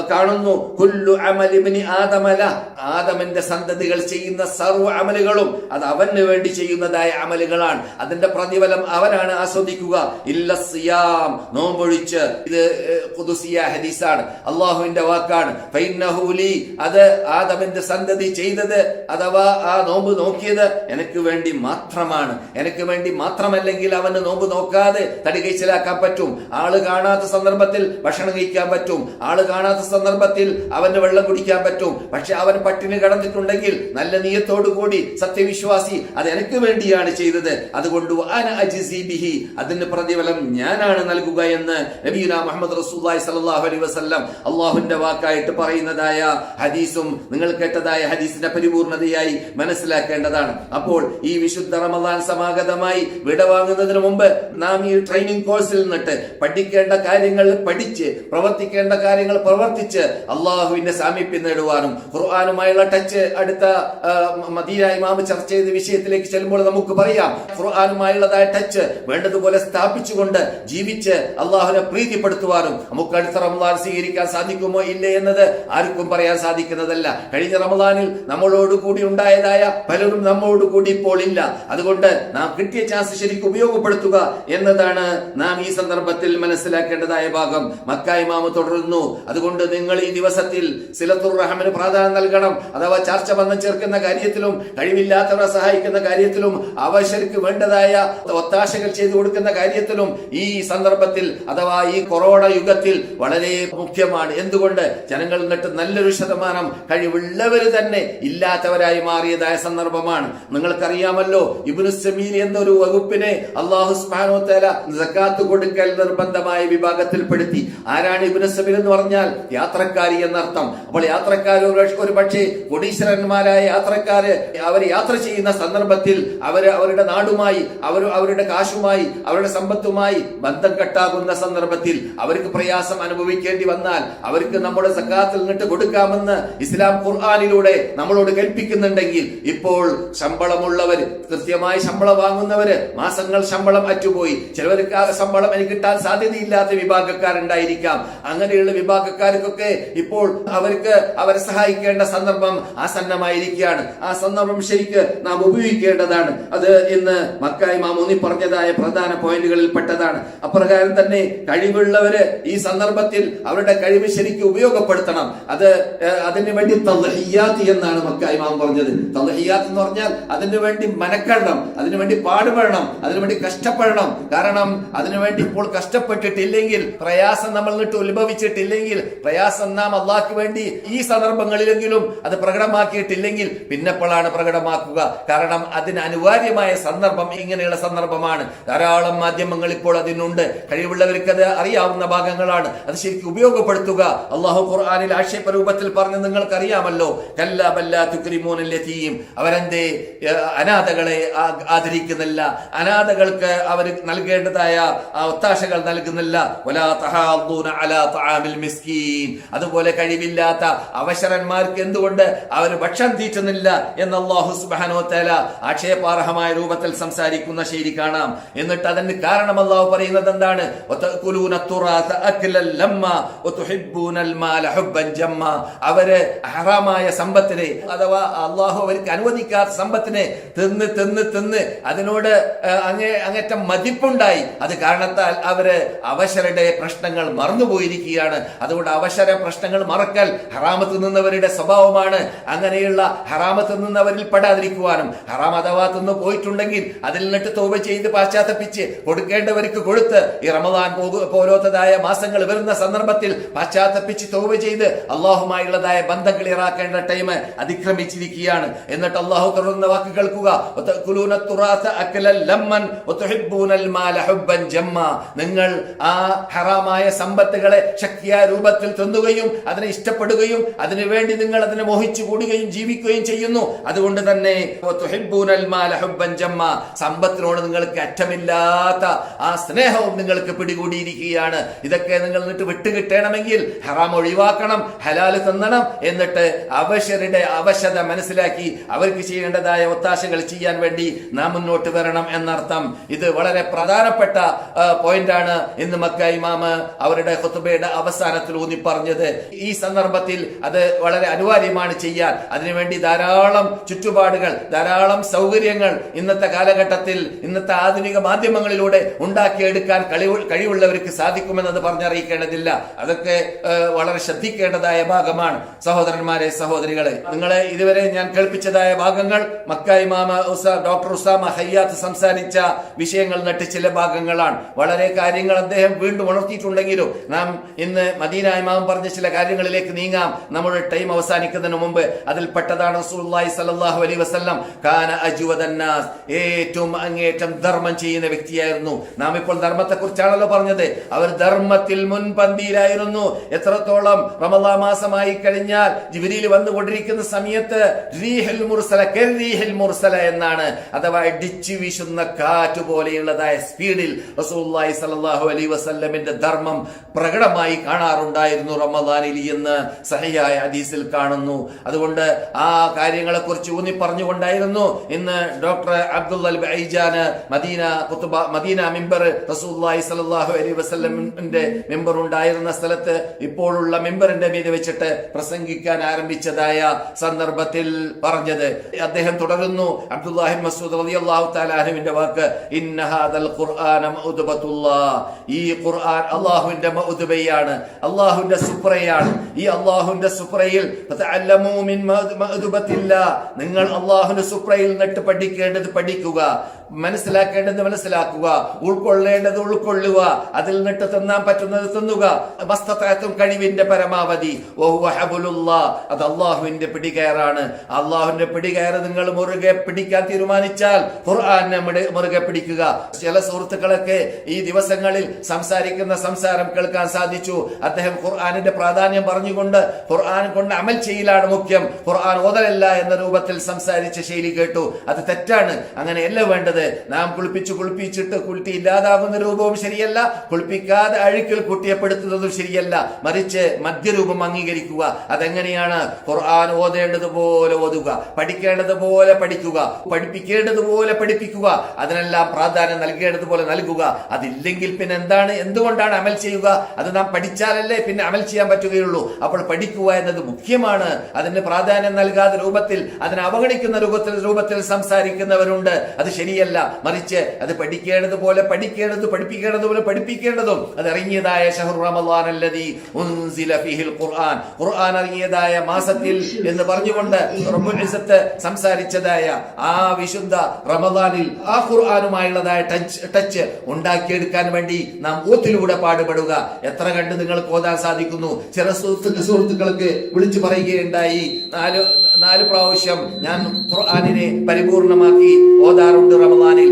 കാണുന്നു കുല്ലു അമലി ഇബ്നി ആദമല, ആദമിന്റെ സന്തതികൾ ചെയ്യുന്ന സർവ്വ അമലുകളും അത് അവന് വേണ്ടി ചെയ്യുന്നതായ അമലുകളാണ്, അതിന്റെ പ്രതിഫലം അവനാണ് ആസ്വദിക്കുക. ഇല്ല സിയാം, നോമ്പൊഴിച്ച്. ഇത് ഖുദ്സിയ ഹദീസാണ്, അള്ളാഹുവിന്റെ വാക്കാണ്. ഫഇന്നഹു ലി, അത് ആദമിന്റെ സന്തതി ചെയ്തത് അഥവാ ആ നോമ്പ് നോക്കിയത് എനിക്ക് വേണ്ടി മാത്രമാണ്. എനിക്ക് വേണ്ടി മാത്രമല്ലെങ്കിൽ അവന് നോമ്പ് നോക്കാതെ തടി കഴിച്ചിലാക്കാൻ പറ്റും. ആള് കാണാത്ത സന്ദർഭത്തിൽ ഭക്ഷണം കഴിക്കാൻ പറ്റും. ആള് കാണാത്ത സന്ദർഭത്തിൽ അവന് വെള്ളം കുടിക്കാൻ പറ്റും. പക്ഷെ അവൻ പട്ടിണി കിടന്നിട്ടുണ്ടെങ്കിൽ നല്ല നിയത്തോടു കൂടി സത്യവിശ്വാസി അത് എനിക്ക് വേണ്ടിയാണ് ചെയ്തത്, അതുകൊണ്ട് അതിന് പ്രതിഫലം ഞാനാണ് നൽകുക എന്ന് നബിയുനാ മുഹമ്മദ് റസൂലുള്ളാഹി സ്വല്ലല്ലാഹു അലൈഹി വസല്ലം അള്ളാഹുവിന്റെ വാക്കായിട്ട് പറയുന്നതായ ഹദീസും നിങ്ങൾ കേട്ടതായ ഹദീസിന്റെ പരിപൂർണതയായി മനസ്സിലാക്കേണ്ടതാണ്. അപ്പോൾ ഈ വിശുദ്ധ റമദാൻ സമാഗതമായി വിടവാങ്ങുന്നതിന് മുമ്പ് നാം ഈ ട്രെയിനിങ് കോഴ്സിൽ നിന്നിട്ട് പഠിക്കേണ്ട കാര്യങ്ങൾ പഠിച്ച് പ്രവർത്തിക്കേണ്ട കാര്യങ്ങൾ പ്രവർത്തിച്ച് അള്ളാഹുവിന്റെ സാമീപ്യം നേടുവാനും ഖുർആനുമായുള്ള ടച്ച് അടുത്ത മദീന ഇമാം ചർച്ച ചെയ്ത വിഷയത്തിലേക്ക് ചെല്ലുമ്പോൾ നമുക്ക് പറയാം, ഖുർആനുമായുള്ളതായ ടച്ച് വേണ്ടതുപോലെ സ്ഥാപിച്ചുകൊണ്ട് ജീവിച്ച് അള്ളാഹുവിനെ പ്രീതിപ്പെടുത്തുവാനും നമുക്ക് അടുത്ത റമദാൻ സ്വീകരിക്കാൻ സാധിക്കുമോ ഇല്ലേ എന്നത് ആർക്കും പറയാൻ സാധിക്കുന്നതല്ല. കഴിഞ്ഞ റമദാനിൽ നമ്മളോട് കൂടി ഉണ്ടായതായ പലരും നമ്മോട് കൂടി ഇപ്പോൾ ഇല്ല. അതുകൊണ്ട് നാം കിട്ടിയ ചാൻസ് ശരിക്കും ഉപയോഗപ്പെടുത്തുക എന്നതാണ് നാം ഈ സന്ദർഭത്തിൽ മനസ്സിലാക്കേണ്ടതായ ഭാഗം. മക്ക ഇമാമ് തുടരുന്നു, അതുകൊണ്ട് നിങ്ങൾ ഈ ദിവസത്തിൽ സിലത്തുർ റഹമിന് പ്രാധാന്യം നൽകണം. അഥവാ ചർച്ച ബന്ധം ചേർക്കുന്ന കാര്യത്തിലും കഴിവില്ലാത്തവരെ സഹായിക്കുന്ന കാര്യത്തിലും അവശർക്ക് വേണ്ടതായ ഒത്താശകൾ ചെയ്തു കൊടുക്കുന്ന കാര്യത്തിലും ഈ സന്ദർഭത്തിൽ അഥവാ ഈ കൊറോണ യുഗത്തിൽ വളരെ മുഖ്യമാണ്. എന്തുകൊണ്ട് ജനങ്ങൾ എന്നിട്ട് നല്ലൊരു ശതമാനം കഴിവുള്ളവർ തന്നെ ഇല്ലാത്തവരായി മാറിയതായ സന്ദർഭമാണ്. നിങ്ങൾക്കറിയാമല്ലോ, ഇബ്നു സമീൽ എന്നൊരു വകുപ്പിനെ അല്ലാഹു സുബ്ഹാനഹു വ തആല സകാത്ത് കൊടുക്കൽ നിർബന്ധമായ വിഭാഗത്തിൽപ്പെടുത്തി. ആരാണ് ഇബ്നു സമീൽ എന്ന് പറഞ്ഞാൽ? യാത്രക്കാരി എന്നർത്ഥം. അപ്പോൾ യാത്രക്കാർ ഒരു പക്ഷേ കോടീശ്വരന്മാരായ യാത്രക്കാര് അവർ യാത്ര ചെയ്യുന്ന സന്ദർഭത്തിൽ അവരുടെ നാടുമായി അവരുടെ കാശുമായി അവരുടെ സമ്പത്തുമായി ബന്ധം കെട്ടാകുന്ന സന്ദർഭത്തിൽ അവർക്ക് പ്രയാസം അനുഭവിക്കേണ്ടി വന്നാൽ അവർക്ക് നമ്മുടെ സകാത്തിൽ നിന്നിട്ട് കൊടുക്കാമെന്ന് ഇസ്ലാം ഖുർആനിലൂടെ നമ്മളോട് കൽപ്പിക്കുന്നുണ്ടെങ്കിൽ, ഇപ്പോൾ ശമ്പളമുള്ളവർ കൃത്യമായി ശമ്പളം വാങ്ങുന്നവര് മാസങ്ങൾ ശമ്പളം അറ്റുപോയി, ചിലവർക്ക് ആ ശമ്പളം എനിക്ക് കിട്ടാൻ സാധ്യതയില്ലാത്ത വിഭാഗക്കാരുണ്ടായിരിക്കാം. അങ്ങനെയുള്ള വിഭാഗക്കാർക്കൊക്കെ ഇപ്പോൾ അവർക്ക് അവരെ സഹായിക്കേണ്ട സന്ദർഭം ആസന്നമായിരിക്കുകയാണ്. ആ സന്ദർഭം ശരിക്ക് നാം ഉപയോഗിക്കേണ്ടതാണ്. അത് ഇന്ന് മക്ക ഇമാം ഊന്നി പറഞ്ഞതായ പ്രധാന പോയിന്റുകളിൽ പെട്ടതാണ്. അപ്രകാരം തന്നെ കഴിവുള്ളവര് ഈ സന്ദർഭത്തിൽ അവരുടെ കഴിവ് ശരിക്കും ഉപയോഗപ്പെടുത്തണം. അതിനു വേണ്ടി തദ്ഹിയാത്ത് എന്നാണ് മക്ക ഇമാം പറഞ്ഞത്. തദ്ഹിയാത്ത് എന്ന് പറഞ്ഞാൽ അതിനു വേണ്ടി മനക്കണം, അതിനുവേണ്ടി പാടുപെടണം, അതിനുവേണ്ടി കഷ്ടപ്പെടണം. കാരണം അതിനുവേണ്ടി ഇപ്പോൾ കഷ്ടപ്പെട്ടിട്ടില്ലെങ്കിൽ, പ്രയാസം നമ്മൾ നിട്ട് ഉത്ഭവിച്ചിട്ടില്ലെങ്കിൽ, പ്രയാസം നാം അള്ളാഹ്ക്ക് വേണ്ടി ഈ സന്ദർഭങ്ങളിലെങ്കിലും അത് പ്രകടമാക്കിയിട്ടില്ലെങ്കിൽ പിന്നെപ്പോഴാണ് പ്രകടമാക്കുക? കാരണം അതിന് അനിവാര്യമായ സന്ദർഭം ഇങ്ങനെയുള്ള സന്ദർഭമാണ്. ധാരാളം മാധ്യമങ്ങൾ ഇപ്പോൾ അതിനുണ്ട്. കഴിവുള്ളവർക്ക് അത് അറിയാവുന്ന ഭാഗങ്ങളാണ്. അത് ശരിക്കും ഉപയോഗപ്പെടുത്തുക. അള്ളാഹു ഖുർആനിൽ ആക്ഷേപ രൂപത്തിൽ പറഞ്ഞ് നിങ്ങൾക്ക് അറിയാമല്ലോ, കല്ലാ ബല്ലാ തുക്രിമൂനൽ യതീം, അവരെന്തേ അനാഥകളെ ആദരിക്കുന്നില്ല, അനാഥകൾക്ക് അവർ നൽകേണ്ടതായ ഒത്താശകൾ നൽകുന്നില്ല. വലാ തഹാദൂന അലാ തആമിൽ മിസ്കീൻ, അതുപോലെ കഴിവില്ലാത്ത അവശരന്മാർക്ക് എന്തുകൊണ്ട് അവർ ഭക്ഷണം തീറ്റുന്നില്ല എന്ന് അല്ലാഹു സുബ്ഹാനഹു വ തആല ആക്ഷേപാർഹമായ രൂപത്തിൽ സംസാരിക്കുന്ന ശൈലി കാണാം. എന്നിട്ട് അതിന് കാരണം അല്ലാഹു പറയുന്നത് എന്താണ്? വതഅകുലൂന തുറാത അക്ലൽ ലമ്മ വതുഹിബ്ബൂനൽ മാല ഹുബ്ബൻ ജമ്മ, അവര് ഹറാമായ സമ്പത്തിനെ അഥവാ അല്ലാഹു അവർക്ക് അനുവദിക്കാത്ത സമ്പത്തിനെ തിന്ന് തിന്ന് തിന്ന് അതിനോട് അങ്ങേറ്റം മതിപ്പുണ്ടായി. അത് കാരണത്താൽ അവര് അവശരുടെ പ്രശ്നങ്ങൾ മറന്നുപോയിരിക്കുകയാണ്. അതുകൊണ്ട് അവശര പ്രശ്നങ്ങൾ മറക്കൽ ഹറാമത്ത് നിന്നവരുടെ സ്വഭാവമാണ്. അങ്ങനെയുള്ള ഹറാമത്ത് നിന്നവരിൽ പെടാതിരിക്കുവാനും, ഹറാം അഥവാ തിന്നു പോയിട്ടുണ്ടെങ്കിൽ അതിൽ നിന്നിട്ട് തൗബ ചെയ്ത് പാശ്ചാത്തപിച്ച് കൊടുക്കേണ്ടവർക്ക് കൊടുത്ത് ഈ റമദാൻ പോലോത്തതായ മാസങ്ങൾ വരുന്ന സന്ദർഭത്തിൽ പാശ്ചാത്തപിച്ച് തൗബ ചെയ്ത് അള്ളാഹുമായുള്ളതായ ബന്ധങ്ങൾ ഇറാക്കേണ്ട ടൈം അതിക്രമിച്ചിരിക്കുകയാണ്. എന്നിട്ട് അള്ളാഹു തുടർന്ന വാക്ക് കേൾക്കുക, നിങ്ങൾ ആ ഹറാമായ സമ്പത്തുകളെ ശക്തിയായ രൂപത്തിൽ തിന്നുകയും അതിനെ ഇഷ്ടപ്പെടുകയും അതിനുവേണ്ടി നിങ്ങൾ അതിനെ മോഹിച്ചു കൂടുകയും ജീവിക്കുകയും ചെയ്യുന്നു. അതുകൊണ്ട് തന്നെ സമ്പത്തിനോട് നിങ്ങൾക്ക് അറ്റമില്ലാത്ത ആ സ്നേഹവും നിങ്ങൾക്ക് പിടികൂടിയിരിക്കുകയാണ്. ഇതൊക്കെ നിങ്ങൾ എന്നിട്ട് വിട്ടുകിട്ടണമെങ്കിൽ ഹറാം ഒഴിവാക്കണം, ഹലാല് തിന്നണം. എന്നിട്ട് അവശരുടെ അവശത മനസ്സിലാക്കി അവർക്ക് ചെയ്യേണ്ടതായ ഒത്താശകൾ ചെയ്യാൻ വേണ്ടി നാം മുന്നോട്ട് വരണം എന്നർത്ഥം. ഇത് വളരെ പ്രധാനപ്പെട്ട പോയിന്റാണ് ഇന്ന് എന്ന് മക്ക ഇമാമ് അവരുടെ ഖുതുബയുടെ അവസാനത്തിൽ ഊന്നി പറഞ്ഞത്. ഈ സന്ദർഭത്തിൽ അത് വളരെ അനിവാര്യമാണ് ചെയ്യാൻ. അതിനുവേണ്ടി ധാരാളം ചുറ്റുപാടുകൾ, ധാരാളം സൗകര്യങ്ങൾ ഇന്നത്തെ കാലഘട്ടത്തിൽ, ഇന്നത്തെ ആധുനിക മാധ്യമങ്ങളിലൂടെ ഉണ്ടാക്കിയെടുക്കാൻ കഴിവുള്ളവർക്ക് സാധിക്കുമെന്നത് പറഞ്ഞറിയിക്കേണ്ടതില്ല. അതൊക്കെ വളരെ ശ്രദ്ധിക്കേണ്ടതായ ഭാഗമാണ്. സഹോദരന്മാരെ, സഹോദരികളെ, നിങ്ങളെ ഇതുവരെ ഞാൻ കേൾപ്പിച്ചതായ ഭാഗങ്ങൾ മക്ക ഇമാമ ഡോക്ടർ ഉസാമ ഹയ്യാത്ത് സംസാരിച്ച വിഷയങ്ങൾ നട്ട് ചില ഭാഗങ്ങളാണ്. വളരെ കാര്യങ്ങൾ അദ്ദേഹം വീണ്ടും ഉണർത്തിയിട്ടുണ്ടെങ്കിലും നാം ഇന്ന് മദീന ഇമാം പറഞ്ഞ ചില കാര്യങ്ങളിലേക്ക് നീങ്ങാം. നമ്മുടെ ടൈം അവസാനിക്കുന്നതിന് മുമ്പ് അതിൽപ്പെട്ടതാണ് റസൂലുള്ളാഹി സ്വല്ലല്ലാഹു അലൈഹി വസല്ലം കാന അജ്വദൻ നാസ്, ഏറ്റവും അങ്ങേറ്റം ധർമ്മം ചെയ്യുന്ന വ്യക്തിയായിരുന്നു. നാം ഇപ്പോൾ ധർമ്മത്തെ കുറിച്ചാണല്ലോ പറഞ്ഞത്. അവർ ധർമ്മത്തിൽ മുൻപന്തിയിലായിരുന്നു. എത്രത്തോളം റമദാൻ മാസമായി കഴിഞ്ഞാൽ ജിബ്രീൽ വന്നുകൊണ്ടിരിക്കുന്ന സമയത്ത് റീഹൽ മുർസല എന്നാണ്, അഥവാ ഇടിച്ചു വീശുന്ന കാറ്റ് പോലെയുള്ളതായ സ്പീഡിൽ റസൂലുള്ളാഹി സ്വല്ലല്ലാഹു അലൈഹി വസല്ലമിന്റെ ധർമ്മം പ്രകടമായി കാണാറുണ്ടായിരുന്നു റമദാനിൽ എന്ന് സഹിഹായ ഹദീസിൽ കാണുന്നു. അതുകൊണ്ട് ആ കാര്യങ്ങളെ കുറിച്ച് ഊന്നി പറഞ്ഞുകൊണ്ടായിരുന്നു ഇന്ന് ഡോക്ടർ അബ്ദുൽ ഐജാന് മദീന മിമ്പർ, റസൂലുള്ളാഹി സ്വല്ലല്ലാഹു അലൈഹി വസല്ലമിന്റെ മിമ്പർ ഉണ്ടായിരുന്ന സ്ഥലത്ത് ഇപ്പോഴുള്ള മിമ്പറിന്റെ മീതെ വെച്ചിട്ട് പ്രസംഗിക്കാൻ ആരംഭിച്ചതായ സന്ദർഭത്തിൽ പറഞ്ഞത്. അദ്ദേഹം തുടരുന്നു, അബ്ദുല്ലാഹി മസ്ഊദ് റളിയല്ലാഹു തആല അൻഹുവിന്റെ വാക്ക്, ഇന്ന ഹാദൽ ഖുർആന മൗദബത്തുല്ലാഹ്, ഈ ഖുർആൻ അല്ലാഹുവിന്റെ മൗദബയാണ്, അല്ലാഹുവിന്റെ സുപ്രയാണ്. ഈ അല്ലാഹുവിന്റെ സുപ്രയിൽ ഫതഅല്ലമൂ മിൻ മൗദബത്തില്ലാഹ്, നിങ്ങൾ അല്ലാഹുവിന്റെ സുപ്രയിൽ നിന്നിട്ട് പഠിക്കേണ്ടത് പഠിക്കുക, മനസ്സിലാക്കേണ്ടത് മനസ്സിലാക്കുക, ഉൾക്കൊള്ളേണ്ടത് ഉൾക്കൊള്ളുക, അതിൽ നിന്നിട്ട് തിന്നാൻ പറ്റുന്നത് തിന്നുക, മസ്തതഅത്തും കഴിവിന്റെ പരമാവധി. വഹുവ ഹബ്ലുല്ലാഹ്, അത് അല്ലാഹുവിന്റെ പിടികയറാണ്. അല്ലാഹുവിന്റെ പിടികയറ് നിങ്ങൾ മുറുകെ പിടിക്കാൻ തീരുമാനിച്ചാൽ ഖുർആനെ മുറുകെ പിടിക്കുക. ചില സുഹൃത്തുക്കളൊക്കെ ഈ ദിവസങ്ങളിൽ സംസാരിക്കുന്ന സംസാരം കേൾക്കാൻ സാധിച്ചു. അദ്ദേഹം ഖുർആനിന്റെ പ്രാധാന്യം പറഞ്ഞുകൊണ്ട് ഖുർആൻ കൊണ്ട് അമൽ ചെയ്യലാണ് മുഖ്യം, ഖുർആൻ ഓതലല്ല എന്ന രൂപത്തിൽ സംസാരിച്ച ശൈലി കേട്ടു. അത് തെറ്റാണ്. അങ്ങനെയല്ല വേണ്ടത്. നാം കുളിപ്പിച്ചിട്ട് കുട്ടി ഇല്ലാതാകുന്ന രൂപവും ശരിയല്ല, കുളിപ്പിക്കാതെ അഴുക്കിൽ കുട്ടിയെപ്പെടുത്തുന്നതും ശരിയല്ല. മറിച്ച് മധ്യരൂപം അംഗീകരിക്കുക. അതെങ്ങനെയാണ്? ഖുർആൻ ഓതേണ്ടതുപോലെ ഓതുക, പഠിക്കേണ്ടതുപോലെ പഠിക്കുക, പഠിപ്പിക്കേണ്ടതുപോലെ പഠിപ്പിക്കുക, അതിനെല്ലാം പ്രാധാന്യം നൽകേണ്ടതുപോലെ നൽകുക. അതില്ലെങ്കിൽ പിന്നെ എന്തുകൊണ്ടാണ് അമൽ ചെയ്യുക? അത് നാം പഠിച്ചാലല്ലേ പിന്നെ അമൽ ചെയ്യാൻ പറ്റുകയുള്ളൂ. അപ്പോൾ പഠിക്കുക എന്നത് മുഖ്യമാണ്. അതിന് പ്രാധാന്യം നൽകാതെ രൂപത്തിൽ, അതിനെ അവഗണിക്കുന്ന രൂപത്തിൽ സംസാരിക്കുന്നവരുണ്ട്. അത് ശരിയല്ല. മറിച്ച് അത് പഠിക്കേണ്ടതുപോലെ പഠിപ്പിക്കേണ്ടതുപോലെ പഠിപ്പിക്കേണ്ടതും അത് ഇറങ്ങിയതായ ശഹ്റു റമളാൻ അല്ലദീ ഉൻസില ഫീഹിൽ ഖുർആൻ, ഖുർആൻ ഇറങ്ങിയതായ മാസത്തിൽ എന്ന് പറഞ്ഞുകൊണ്ട് റബ്ബുൽ ഇസ്സത്ത് സംസാരിച്ചതായ ആ വിശുദ്ധ റമളാനിൽ ആ ഖുർആനുമായുള്ളതായ ടച്ച് ഉണ്ടാക്കിയെടുക്കാൻ വേണ്ടി നാം ഓത്തിലൂടെ പാടുപെടുക. എത്ര കണ്ട് നിങ്ങൾക്ക് ഓതാൻ സാധിക്കുന്നു? ചില സുഹൃത്തുക്കൾക്ക് വിളിച്ചു പറയുകയുണ്ടായി, 4 പ്രാവശ്യം ഞാൻ ഖുർആനിനെ പരിപൂർണമാക്കി ഓതാറുണ്ട് റമളാനിൽ.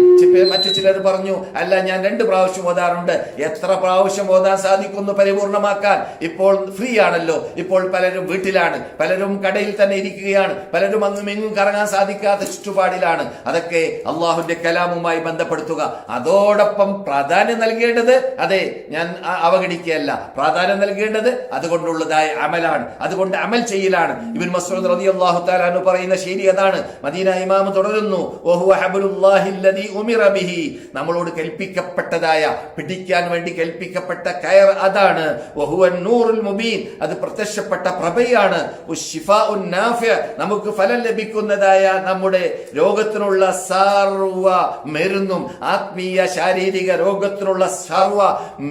മറ്റു ചിലർ പറഞ്ഞു, അല്ല ഞാൻ 2 പ്രാവശ്യം ഓതാറുണ്ട്. എത്ര പ്രാവശ്യം ഓതാൻ സാധിക്കുന്നു പരിപൂർണമാക്കാൻ? ഇപ്പോൾ ഫ്രീ ആണല്ലോ. ഇപ്പോൾ പലരും വീട്ടിലാണ്, പലരും കടയിൽ തന്നെ ഇരിക്കുകയാണ്, പലരും അങ്ങും ഇങ്ങും കറങ്ങാൻ സാധിക്കാത്ത ചുറ്റുപാടിലാണ്. അതൊക്കെ അള്ളാഹുവിന്റെ കലാമുമായി ബന്ധപ്പെടുത്തുക. അതോടൊപ്പം പ്രാധാന്യം നൽകേണ്ടത്, അതെ ഞാൻ അവഗണിക്കുകയല്ല, പ്രാധാന്യം നൽകേണ്ടത് അതുകൊണ്ടുള്ളതായ അമലാണ്, അതുകൊണ്ട് അമൽ ചെയ്യലാണ്. ഇബ്നു മസ്ഊദ് റളിയല്ലാഹു തആല അൻഹു പറയുന്ന ശരി അതാണ്. മദീന ഇമാം തുടരുന്നു, വഹുവ ഹബ്ലുല്ലാഹി അല്ലദീ ഉമിറ ബിഹി, നമ്മളോട് കൽപ്പിക്കപ്പെട്ടതായ, പിടിക്കാൻ വേണ്ടി കൽപ്പിക്കപ്പെട്ട കയർ അതാണ്. വഹുവ നൂറുൽ മുബീൻ, അത് പ്രത്യക്ഷപ്പെട്ട പ്രഭയാണ്. ഉശ്ശിഫാഉൻ നാഫിഅ, നമുക്ക് ഫലം ലഭിക്കുന്നതായ നമ്മുടെ രോഗത്തിനുള്ള സർവ മരുന്നും, ആത്മീയ ശാരീരിക രോഗത്തിനുള്ള സർവ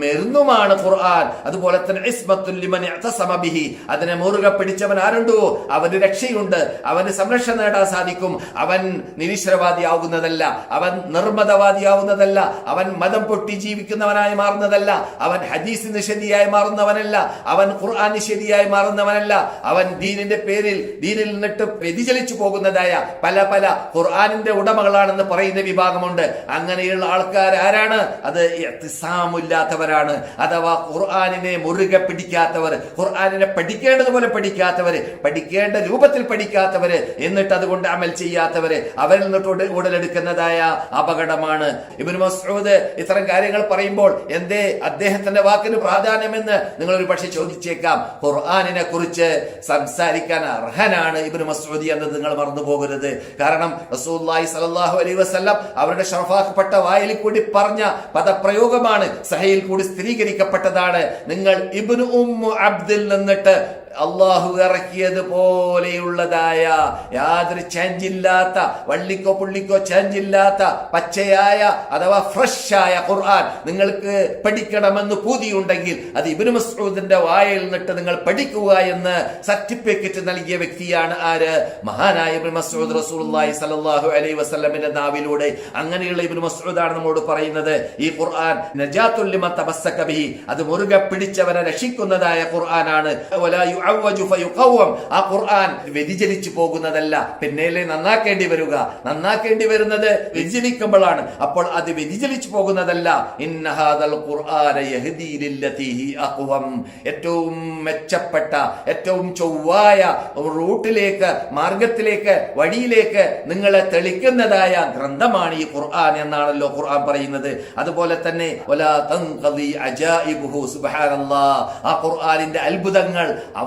മരുന്നുമാണ് ഖുർആൻ. അതുപോലെ തന്നെ ഇസ്മത്തുൽ ലിമൻ ഇഅ്തസമ ബിഹി, അതിനെ മുറുകെ പിടിച്ചവൻ ആരുണ്ടോ അവന് രക്ഷയുണ്ട്, അവന് സംരക്ഷണം നേടാൻ സാധിക്കും. അവൻ നിരീശ്വരവാദിയാവുന്നതല്ല, അവൻ നിർമ്മതവാദിയാവുന്നതല്ല, അവൻ മതം പൊട്ടി ജീവിക്കുന്നവനായി മാറുന്നതല്ല, അവൻ ഹദീസ് നിഷേധിയായി മാറുന്നവനല്ല, അവൻ ഖുർആൻ നിഷേധിയായി മാറുന്നവനല്ല, അവൻ ദീനിന്റെ പേരിൽ ദീനിൽ നിന്നിട്ട് വ്യതിചലിച്ചു പോകുന്നതായ പല ഖുർആനിന്റെ ഉടമകളാണെന്ന് പറയുന്ന വിഭാഗമുണ്ട്. അങ്ങനെയുള്ള ആൾക്കാർ ആരാണ്? അത് ഇഅ്തിസാമില്ലാത്തവരാണ്. അഥവാ ഖുർആനിനെ മുറുകെ പിടിക്കാത്തവർ, ഖുർആനിനെ പഠിക്കേണ്ടതുപോലെ പഠിക്കാത്തവർ, പഠിക്കേണ്ട രൂപത്തിൽ പഠിക്കാത്തവര്, എന്നിട്ട് അതുകൊണ്ട് അമൽ ചെയ്യാത്തവര്, അവരിൽ നിന്നിട്ട് ഉടലെടുക്കുന്നതായ അപകടമാണ്. ഇബ്നു മസ്ഊദ് ഇത്തരം കാര്യങ്ങൾ പറയുമ്പോൾ എന്തേ അദ്ദേഹത്തിന്റെ വാക്കിന് പ്രാധാന്യമെന്ന് നിങ്ങൾ ഒരു പക്ഷെ ചോദിച്ചേക്കാം. ഖുർആനിനെ കുറിച്ച് സംസാരിക്കാൻ അർഹനാണ് ഇബ്നു മസ്ഊദ് എന്നത് നിങ്ങൾ മറന്നു പോകരുത്. കാരണം റസൂലുള്ളാഹി സ്വല്ലല്ലാഹു അലൈഹി വസല്ലം അവരുടെ ഷറഫാക്കപ്പെട്ട വായിൽ കൂടി പറഞ്ഞ പദപ്രയോഗമാണ്, സഹീൽ കൂടി സ്ഥിരീകരിക്കപ്പെട്ടതാണ്. നിങ്ങൾ ഇബ്നു ഉമ്മു അബ്ദിൽ നിന്നിട്ട് അള്ളാഹു ഇറക്കിയത് പോലെയുള്ളതായ യാതൊരു ചേഞ്ചില്ലാത്ത, വള്ളിക്കോ പുള്ളിക്കോ ചേഞ്ചില്ലാത്ത പച്ചയായ അഥവാ ഫ്രഷായ ഖുർആൻ നിങ്ങൾക്ക് പഠിക്കണമെന്ന് പൂതിയുണ്ടെങ്കിൽ അത് ഇബ്നു മസ്ഊദിന്റെ വായിൽ നിന്നിട്ട് നിങ്ങൾ പഠിക്കുക എന്ന് സർട്ടിഫിക്കറ്റ് നൽകിയ വ്യക്തിയാണ് ആര്? മഹാനായ ഇബ്നു മസ്ഊദ് റസൂലുള്ളാഹി സ്വല്ലല്ലാഹു അലൈഹി വസല്ലമിന്റെ നാവിലൂടെ. അങ്ങനെയുള്ള ഇബ്നു മസ്ഊദാണ് നമ്മോട് പറയുന്നത് ഈ ഖുർആൻ നജാത്തുൽ ലിമൻ തമസ്സക ബിഹി, അത് മുറുകെ പിടിച്ചവനെ രക്ഷിക്കുന്നതായ ഖുർആനാണ്. ആ ഖുർആൻ വ്യതിചലിച്ചു പോകുന്നതല്ല, പിന്നേലെ നന്നാക്കേണ്ടി വരിക. നന്നാക്കേണ്ടി വരുന്നത് വ്യതിചലിക്കുമ്പോഴാണ്, അപ്പോൾ അത് വ്യതിചലിച്ചു പോകുന്നതല്ല. ഇന്ന ഹാദൽ ഖുർആന യഹ്ദീ ലില്ലതീ ഹി അഖ്വം, ഏറ്റവും മെച്ചപ്പെട്ട ഏറ്റവും ചൊവ്വായ റൂട്ടിലേക്ക്, മാർഗത്തിലേക്ക്, വഴിയിലേക്ക് നിങ്ങളെ തെളിക്കുന്നതായ ഗ്രന്ഥമാണ് ഈ ഖുർആൻ എന്നാണല്ലോ ഖുർആൻ പറയുന്നത്. അതുപോലെ തന്നെ വലാ തൻഖദി അജായിബുഹു, സുബ്ഹാനല്ലാഹ്, ആ ഖുർആനിന്റെ അത്ഭുതങ്ങൾ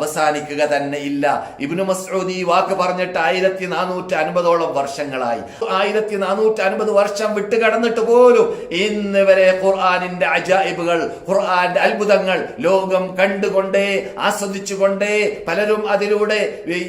അവസാനിക്കുക തന്നെ ഇല്ല. ഇബ്നു മസ്ഊദ് ഈ വാക്ക് പറഞ്ഞിട്ട് 1450ഓളം വർഷങ്ങളായി. 1450 വർഷം വിട്ടുകടന്നിട്ട് പോലും ഇന്ന് വരെ ഖുർആനിന്റെ അജായിബുകൾ, ഖുർആന്റെ അത്ഭുതങ്ങൾ ലോകം കണ്ടുകൊണ്ടേ ആസ്വദിച്ചുകൊണ്ടേ, പലരും അതിലൂടെ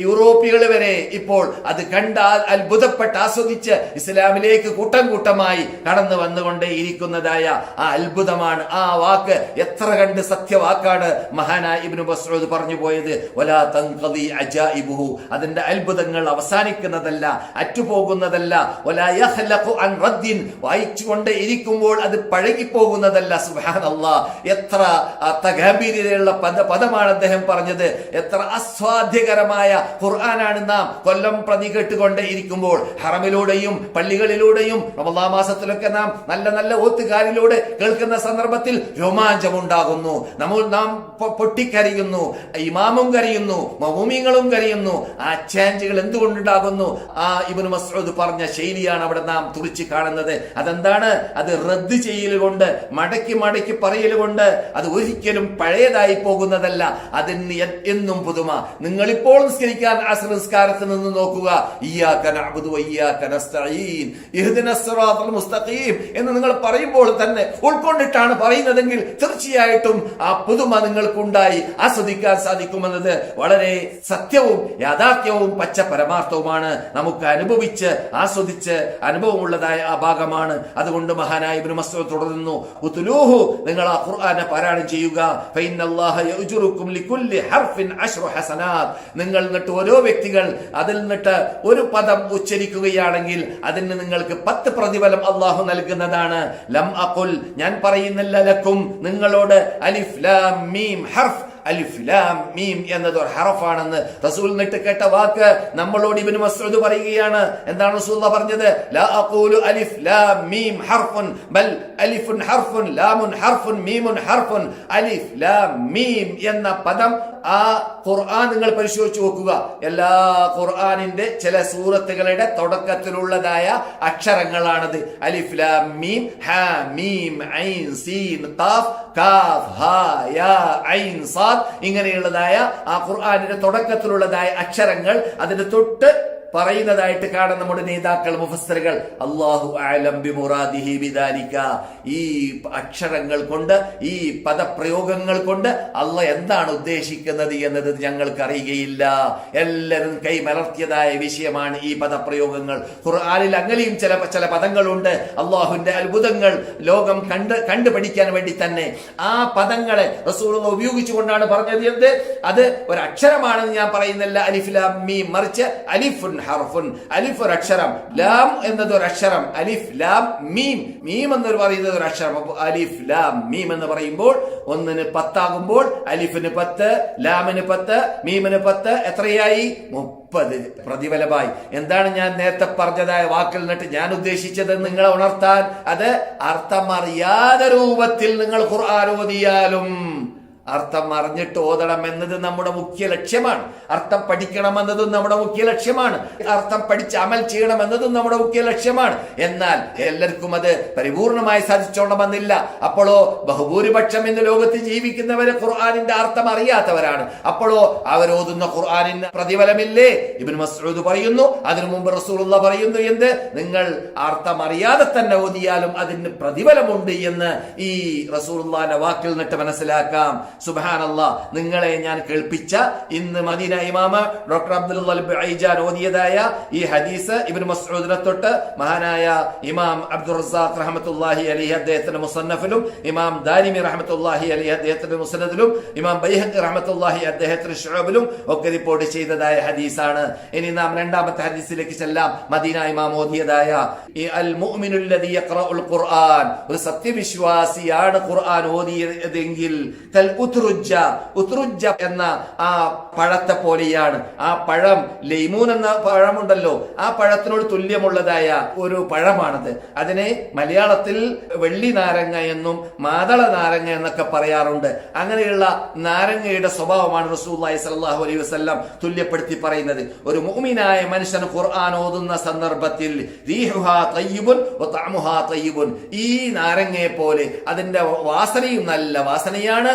യൂറോപ്പികൾ വരെ ഇപ്പോൾ അത് കണ്ട് അത്ഭുതപ്പെട്ട് ആസ്വദിച്ച് ഇസ്ലാമിലേക്ക് കൂട്ടം കൂട്ടമായി കടന്നു വന്നുകൊണ്ടേ ഇരിക്കുന്നതായ ആ അത്ഭുതമാണ്. ആ വാക്ക് എത്ര കണ്ട് സത്യവാക്കാണ് മഹാനായ ഇബ്നു മസ്ഊദ് പറഞ്ഞു പോയത്. വലാ തൻഖദി അജായിബുഹു, അതിന്റെ അത്ഭുതങ്ങൾ അവസാനിക്കുന്നതല്ല, അറ്റുപോകുന്നതല്ല. വലാ യഖ്ലഖു അൻ റദ്ദിൻ, വായിച്ചുകൊണ്ടേ ഇരിക്കുമ്പോൾ അത് പഴകിപ്പോകുന്നതല്ല. സുബ്ഹാനല്ലാഹ്, എത്ര തഗാബീരിലുള്ള പദമാണ് അദ്ദേഹം പറഞ്ഞത്. എത്ര ആസ്വാദ്യകരമായ ഖുർആനാണ് നാം കൊല്ലം പ്രതി കേട്ടുകൊണ്ടേ ഇരിക്കുമ്പോൾ. ഹറമിലൂടെയും പള്ളികളിലൂടെയും റമദാൻ മാസത്തിലൊക്കെ നാം നല്ല നല്ല ഓത്തുകാരിലൂടെ കേൾക്കുന്ന സന്ദർഭത്തിൽ രോമാഞ്ചമുണ്ടാകുന്നു. നാം പൊട്ടിക്കരയുന്നു, ഇമാമും കരയുന്നു, മഅ്മൂമീങ്ങളും കരയുന്നു. ആ ചേഞ്ചുകൾ എന്തുകൊണ്ടുണ്ടാകുന്നു? ആ ഇബ്നു മസ്ഊദ് പറഞ്ഞ ശൈലിയാണ് അവിടെ നാം തുറിച്ച് കാണുന്നത്. അതെന്താണ്? അത് റദ്ദ് ചെയ്യൽ കൊണ്ട്, മടക്കി മടക്കി പറയൽ കൊണ്ട് അത് ഒരിക്കലും പഴയതായി പോകുന്നതല്ല. അതിന് എന്നും പുതുമ. നിങ്ങളിപ്പോൾ നിസ്കരിക്കാൻ അസ്ർ നിസ്കാരത്തിൽ നിന്ന് നോക്കുക, ഇയ്യാക നഅ്ബുദു വഇയ്യാക നസ്തഈൻ ഇഹ്ദിനസ് സിറാത്തൽ മുസ്തഖീം എന്ന് നിങ്ങൾ പറയുമ്പോൾ തന്നെ ഉൾക്കൊണ്ടിട്ടാണ് പറയുന്നതെങ്കിൽ തീർച്ചയായിട്ടും ആ പുതുമ നിങ്ങൾക്കുണ്ടായി ആസ്വദിക്കാൻ സാധിക്കുമെന്നത് വളരെ സത്യവും യാഥാർത്ഥ്യവും പച്ച പരമാർത്ഥവുമാണ്. നമുക്ക് അനുഭവിച്ച് ആസ്വദിച്ച് അനുഭവമുള്ളതായ ആ ഭാഗമാണ്. അതുകൊണ്ട് മഹാനായ ഇബ്നു മസ്ഊദ് തുടരുന്നു, ഉത്ലൂഹു, നിങ്ങൾ ആ ഖുർആനെ പാരായണം ചെയ്യുക. ഫഇന്നല്ലാഹ യഅ്ജുറുക്കും ലികുല്ലി ഹർഫിൻ അശ്റു ഹസനാത്ത്, നിങ്ങൾ എന്നിട്ട് ഓരോ വ്യക്തികൾ അതിൽ നിന്നിട്ട് ഒരു പദം ഉച്ചരിക്കുകയാണെങ്കിൽ അതിന് നിങ്ങൾക്ക് 10 പ്രതിഫലം അല്ലാഹു നൽകുന്നതാണ്. ലം അഖുൽ, ഞാൻ പറയുന്നില്ല, ലക്കും, നിങ്ങളോട്, അലിഫ് ലാം മീം ഹർഫ്, അലിഫ് ലാം മീം എന്നത് ഒരു ഹറഫാണെന്ന് റസൂൽ നിട്ട് കേട്ട വാക്ക് നമ്മളോട് ഇബ്നു മസ്ഊദ് പറയുകയാണ്. എന്താണ് റസൂൽ പറഞ്ഞത്? ലാ അഖൂലു അലിഫ് ലാം മീം ഹർഫുൻ ബൽ അലിഫുൻ ഹർഫുൻ ലാമുൻ ഹർഫുൻ മീമുൻ ഹർഫുൻ. അലിഫ് ലാം മീം എന്ന പദം ആ ഖുർആൻ നിങ്ങൾ പരിശോധിച്ചു നോക്കുക. എല്ലാ ഖുർആനിന്റെ ചില സൂറത്തുകളുടെ തുടക്കത്തിലുള്ളതായ അക്ഷരങ്ങളാണത്. അലിഫ് ലാം മീം, ഹാ മീം ഐൻ സീൻ ഖാഫ് കാഫ് ഹാ യാ ഐൻ സാദ്, ഇങ്ങനെയുള്ളതായ ആ ഖുർആനിന്റെ തുടക്കത്തിലുള്ളതായ അക്ഷരങ്ങൾ അതിന്റെ തൊട്ട് പറയുന്നതായിട്ട് കാണുന്ന നമ്മുടെ നേതാക്കൾ, മുഫസ്സിറുകൾ. അല്ലാഹു അഅലം ബിമുറാദിഹി ബിദാലിക, ഈ അക്ഷരങ്ങൾ കൊണ്ട്, ഈ പദപ്രയോഗങ്ങൾ കൊണ്ട് അല്ലാഹ് എന്താണ് ഉദ്ദേശിക്കുന്നത് എന്നത് ഞങ്ങൾക്ക് അറിയുകയില്ല. എല്ലാവരും കൈമലർത്തിയതായ വിഷയമാണ് ഈ പദപ്രയോഗങ്ങൾ. ഖുർആനിൽ അങ്ങനെയും ചില പദങ്ങളുണ്ട്. അല്ലാഹുവിന്റെ അത്ഭുതങ്ങൾ ലോകം കണ്ടുപഠിക്കാൻ വേണ്ടി തന്നെ ആ പദങ്ങളെ റസൂലുള്ളാഹി ഉപയോഗിച്ചുകൊണ്ടാണ് പറഞ്ഞത്. എന്ത്? അത് ഒരു അക്ഷരമാണെന്ന് ഞാൻ പറയുന്നില്ല, അലിഫ് ലാം മീം, മറിച്ച് അലിഫുൻ ഹർഫുൻ, അലിഫ് ഒരു അക്ഷരം, ലാം എന്നത് ഒരു അക്ഷരം, അലിഫ് ലാം മീം, മീം എന്ന് പറയുന്നത് ഒരു അക്ഷരം. അപ്പോൾ അലിഫ് ലാം മീം എന്ന് പറയുമ്പോൾ ഒന്നിന് 10 ആകുമ്പോൾ അലിഫിന് 10, ലാമിന് 10, മീമിന് 10, എത്രയായി? 30 പ്രതിഫലമായി. എന്താണ് ഞാൻ നേരത്തെ പറഞ്ഞതായ വാക്കിൽ നിന്നിട്ട് ഞാൻ ഉദ്ദേശിച്ചത് നിങ്ങളെ ഉണർത്താൻ? അത് അർത്ഥമറിയാതെ രൂപത്തിൽ നിങ്ങൾ ഖുർആൻ ഓതിയാലും അർത്ഥം അറിഞ്ഞിട്ട് ഓതണം എന്നത് നമ്മുടെ മുഖ്യ ലക്ഷ്യമാണ്. അർത്ഥം പഠിക്കണം എന്നതും നമ്മുടെ മുഖ്യ ലക്ഷ്യമാണ്. അർത്ഥം പഠിച്ച് അമൽ ചെയ്യണം എന്നതും നമ്മുടെ മുഖ്യ ലക്ഷ്യമാണ്. എന്നാൽ എല്ലാവർക്കും അത് പരിപൂർണമായി സാധിച്ചോണമെന്നില്ല. അപ്പോഴോ ബഹുഭൂരിപക്ഷം ഇന്ന് ലോകത്ത് ജീവിക്കുന്നവര് ഖുർആനിന്റെ അർത്ഥം അറിയാത്തവരാണ്. അപ്പോഴോ അവരോതുന്ന ഖുർആനിന് പ്രതിഫലമില്ലേ? ഇബ്നു മസ്ഊദ് പറയുന്നു, അതിനു മുമ്പ് റസൂലുള്ളാഹി പറയുന്നു, എന്ത്, നിങ്ങൾ അർത്ഥം അറിയാതെ തന്നെ ഓതിയാലും അതിന് പ്രതിഫലമുണ്ട് എന്ന് ഈ റസൂലുള്ളാഹിന്റെ വാക്കിൽ നിന്നിട്ട് മനസ്സിലാക്കാം. സുബ്ഹാനല്ലാഹ്, നിങ്ങളെ ഞാൻ കേൾപ്പിച്ച ഇന്ന് മദീന ഇമാമ ഡോക്ടർ അബ്ദുൽ ഐജാൻ ഓതിയതായ ഈ ഹദീസ് ഇബ്നു മസ്ഊദിനെ തൊട്ട് മഹാനായ ഇമാം അബ്ദുർ റസാഖ് റഹ്മത്തുള്ളാഹി അലൈഹി അദ്ദേഹത്തിന്റെ മുസന്നഫിലും, ഇമാം ദാരിമി റഹ്മത്തുള്ളാഹി അലൈഹി അദ്ദേഹത്തിന്റെ മുസ്നദിലും, ഇമാം ബൈഹഖി റഹ്മത്തുള്ളാഹി അദ്ദേഹത്തിന്റെ ശുഅബിലും ഒക്കെ റിപ്പോർട്ട് ചെയ്തതായ ഹദീസാണ്. ഇനി നാം രണ്ടാമത്തെ ഹദീസിലേക്ക് ചെല്ലാം. മദീന ഇമാം ഓതിയതായ ഈ അൽ മുഅ്മിനുൽ ലദി യഖറഉൽ ഖുർആൻ, ഒരു സത്യവിശ്വാസിയാണ് ഖുർആൻ ഓതിയതെങ്കിൽ കൽ ഉത്റുജ്ജ, ഉത്റുജ്ജ എന്ന ആ പഴത്തെ പോലെയാണ്. ആ പഴം ലൈമൂൻ എന്ന പഴമുണ്ടല്ലോ, ആ പഴത്തിനോട് തുല്യമുള്ളതായ ഒരു പഴമാണത്. അതിനെ മലയാളത്തിൽ വെള്ളി നാരങ്ങ എന്നും മാതള നാരങ്ങ എന്നൊക്കെ പറയാറുണ്ട്. അങ്ങനെയുള്ള നാരങ്ങയുടെ സ്വഭാവമാണ് റസൂലുള്ളാഹി സ്വല്ലല്ലാഹു അലൈഹി വസല്ലം തുല്യപ്പെടുത്തി പറയുന്നത്. ഒരു മുഅ്മിനായ മനുഷ്യൻ ഖുർആൻ ഓതുന്ന സന്ദർഭത്തിൽ റീഹുഹാ തയ്യിബുൻ വ തഅമുഹാ തയ്യിബുൻ, ഈ നാരങ്ങയെ പോലെ അതിന്റെ വാസനയും നല്ല വാസനയാണ്,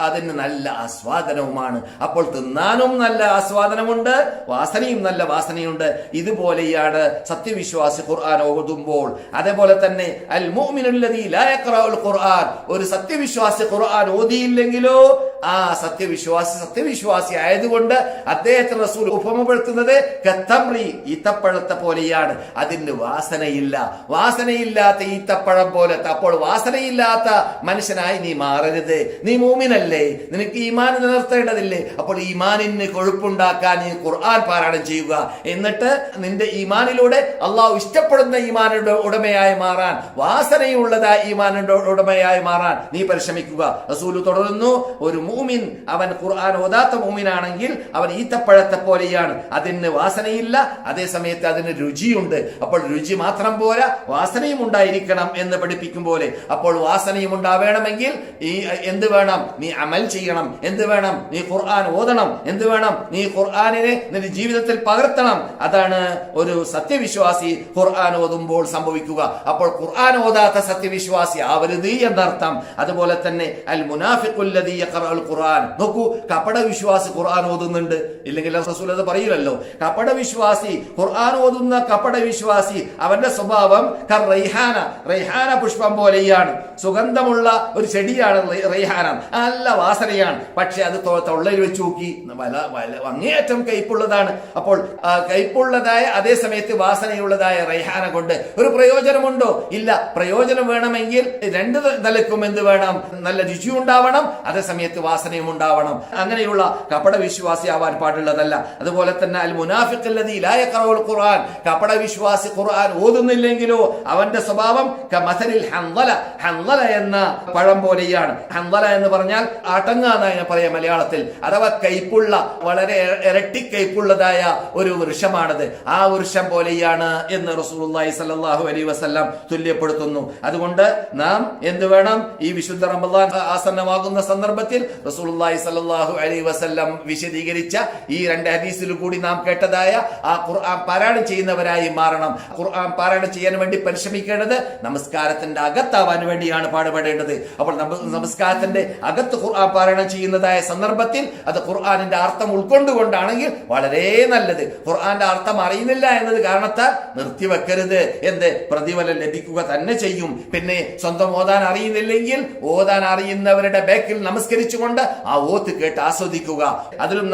അതിന് നല്ല ആസ്വാദനവുമാണ്. അപ്പോൾ തിന്നാനും നല്ല ആസ്വാദനമുണ്ട്, വാസനയും നല്ല വാസനയുണ്ട്. ഇതുപോലെയാണ് സത്യവിശ്വാസി ഖുർആൻ ഓതുമ്പോൾ. അതേപോലെ തന്നെ അൽ മുഅ്മിനുൽ ലദീ ലാ യഖറഉൽ ഖുർആൻ, ഒരു സത്യവിശ്വാസി ഖുർആൻ ഓതിയില്ലെങ്കിലോ ആ സത്യവിശ്വാസി ആയതുകൊണ്ട് അദ്ദേഹത്തിന് റസൂൽ ഉപമപ്പെടുത്തുന്നത് കത്തംറി, ഈത്തപ്പഴത്തെ പോലെയാണ്. അതിന് വാസനയില്ല, വാസനയില്ലാത്ത ഈത്തപ്പഴം പോലെ. അപ്പോൾ വാസനയില്ലാത്ത മനുഷ്യനായി നീ മാറരുത്. നീ മൂമിനല്ലേ, നിനക്ക് ഈമാൻ നിലനിർത്തേണ്ടതില്ലേ? അപ്പോൾ ഈമാനിന് കൊഴുപ്പുണ്ടാക്കാൻ നീ ഖുർആൻ പാരായണം ചെയ്യുക. എന്നിട്ട് നിന്റെ ഈമാനിലൂടെ അള്ളാഹു ഇഷ്ടപ്പെടുന്ന ഈമാനിന്റെ ഉടമയായി മാറാൻ, വാസനയുള്ളതായ ഈമാനിന്റെ ഉടമയായി മാറാൻ നീ പരിശ്രമിക്കുക. റസൂൽ തുടരുന്നു, ഒരു മുഅ്മിൻ അവൻ ഖുർആൻ ഓതാത്ത മുഅ്മിനാണെങ്കിൽ അവൻ ഈത്തപ്പഴത്തെ പോലെയാണ്. അതിന് വാസനയില്ല, അതേ സമയത്ത് അതിന് രുചിയുണ്ട്. അപ്പോൾ രുചി മാത്രം പോരാ, വാസനയും ഉണ്ടായിരിക്കണം എന്ന് പഠിപ്പിക്കും പോലെ. അപ്പോൾ വാസനയും ഉണ്ടാവേണമെങ്കിൽ ഈ എന്ത് വേണം? നീ അമൽ ചെയ്യണം. എന്ത് വേണം? നീ ഖുർആൻ ഓതണം. എന്ത് വേണം? നീ ഖുർആനിനെ നിന്റെ ജീവിതത്തിൽ പകർത്തണം. അതാണ് ഒരു സത്യവിശ്വാസി ഖുർആൻ ഓതുമ്പോൾ സംഭവിക്കുക. അപ്പോൾ ഖുർആൻ ഓതാത്ത സത്യവിശ്വാസി ആവരുത് എന്നർത്ഥം. അതുപോലെ തന്നെ അൽ മുനാഫിഖുൽ ലദീ യഖറഉൽ ഖുർആൻ, നോക്കൂ, കപട വിശ്വാസി ഖുർആൻ ഓതുന്നുണ്ട്, ഇല്ലെങ്കിൽ റസൂൽ അത് പറയില്ലല്ലോ. കപട വിശ്വാസി ഖുർആൻ ഓതുന്ന കപട വിശ്വാസി, അവന്റെ സ്വഭാവം റൈഹാന പുഷ്പം പോലെയാണ്. സുഗന്ധമുള്ള ഒരു ചെടിയാണ് റൈഹാന, നല്ല വാസനയാണ്. പക്ഷെ അത് തൊള്ളയിൽ വെച്ച് നോക്കി അങ്ങേയറ്റം കയ്പുള്ളതാണ്. അപ്പോൾ കയ്പുള്ളതായ അതേ സമയത്ത് വാസനയുള്ളതായ റൈഹാന കൊണ്ട് ഒരു പ്രയോജനമുണ്ടോ? ഇല്ല. പ്രയോജനം വേണമെങ്കിൽ രണ്ട് നിലക്കും എന്ത് വേണം? നല്ല രുചി ഉണ്ടാവണം, അതേ സമയത്ത് വാസനയും ഉണ്ടാവണം. അങ്ങനെയുള്ള കപട വിശ്വാസി ആവാൻ പാടുള്ളതല്ല. അതുപോലെ തന്നെ അൽ മുനാഫിഖുൽ ലദീ ലാ യഖറഉൽ ഖുർആൻ, കപട വിശ്വാസി ഖുർആൻ ഓതുന്നില്ലെങ്കിലോ അവന്റെ സ്വഭാവം കമസലിൽ ഹൻളല എന്ന പഴം പോലെയാണ്. ഹൻളല എന്ന് പറഞ്ഞാൽ ആട്ടങ്ങ എന്നാണ് പറയാം മലയാളത്തിൽ. അഥവാ കയ്പുള്ള, വളരെ ഇരട്ടി കയ്പുള്ളതായ ഒരു വൃക്ഷമാണത്. ആ വൃക്ഷം പോലെയാണ് എന്ന് റസൂലുള്ളാഹി സ്വല്ലല്ലാഹു അലൈഹി വസല്ലം തുല്യപ്പെടുത്തുന്നു. അതുകൊണ്ട് നാം എന്ത് വേണം? ഈ വിശുദ്ധ റമദാൻ ആസന്നമാകുന്ന സന്ദർഭത്തിൽ റസൂലുള്ളാഹി സ്വല്ലല്ലാഹു അലൈഹി വസല്ലം വിശദീകരിച്ച ഈ രണ്ട് ഹദീസിൽ കൂടി നാം കേട്ടതായ ആ ഖുർആൻ പാരായണം ചെയ്യുന്നവരായി മാറണം. ഖുർആൻ പാരായണം ചെയ്യാൻ വേണ്ടി പരിശ്രമിക്കേണ്ടത് നമസ്കാരത്തിന്റെ അകത്താവാൻ വേണ്ടിയാണ് പാടുപെടേണ്ടത്. അപ്പോൾ നമസ്കാരത്തിന്റെ അകത്ത് ഖുർആൻ പാരായണം ചെയ്യുന്നതായ സന്ദർഭത്തിൽ അത് ഖുർആനിന്റെ അർത്ഥം ഉൾക്കൊണ്ടുകൊണ്ടാണെങ്കിൽ വളരെ നല്ലത്. ഖുർആന്റെ അർത്ഥം അറിയുന്നില്ല എന്നത് കാരണത്താൽ നിർത്തിവെക്കരുത്. എന്ത് പ്രതിഫലം ലഭിക്കുക തന്നെ ചെയ്യും. പിന്നെ സ്വന്തം ഓതാൻ അറിയുന്നില്ലെങ്കിൽ ഓതാൻ അറിയുന്നവരുടെ ബാക്കിൽ നമസ്കരിച്ചുകൊണ്ട് ആ ഓത്ത് കേട്ട് ആസ്വദിക്കുക. അതിലും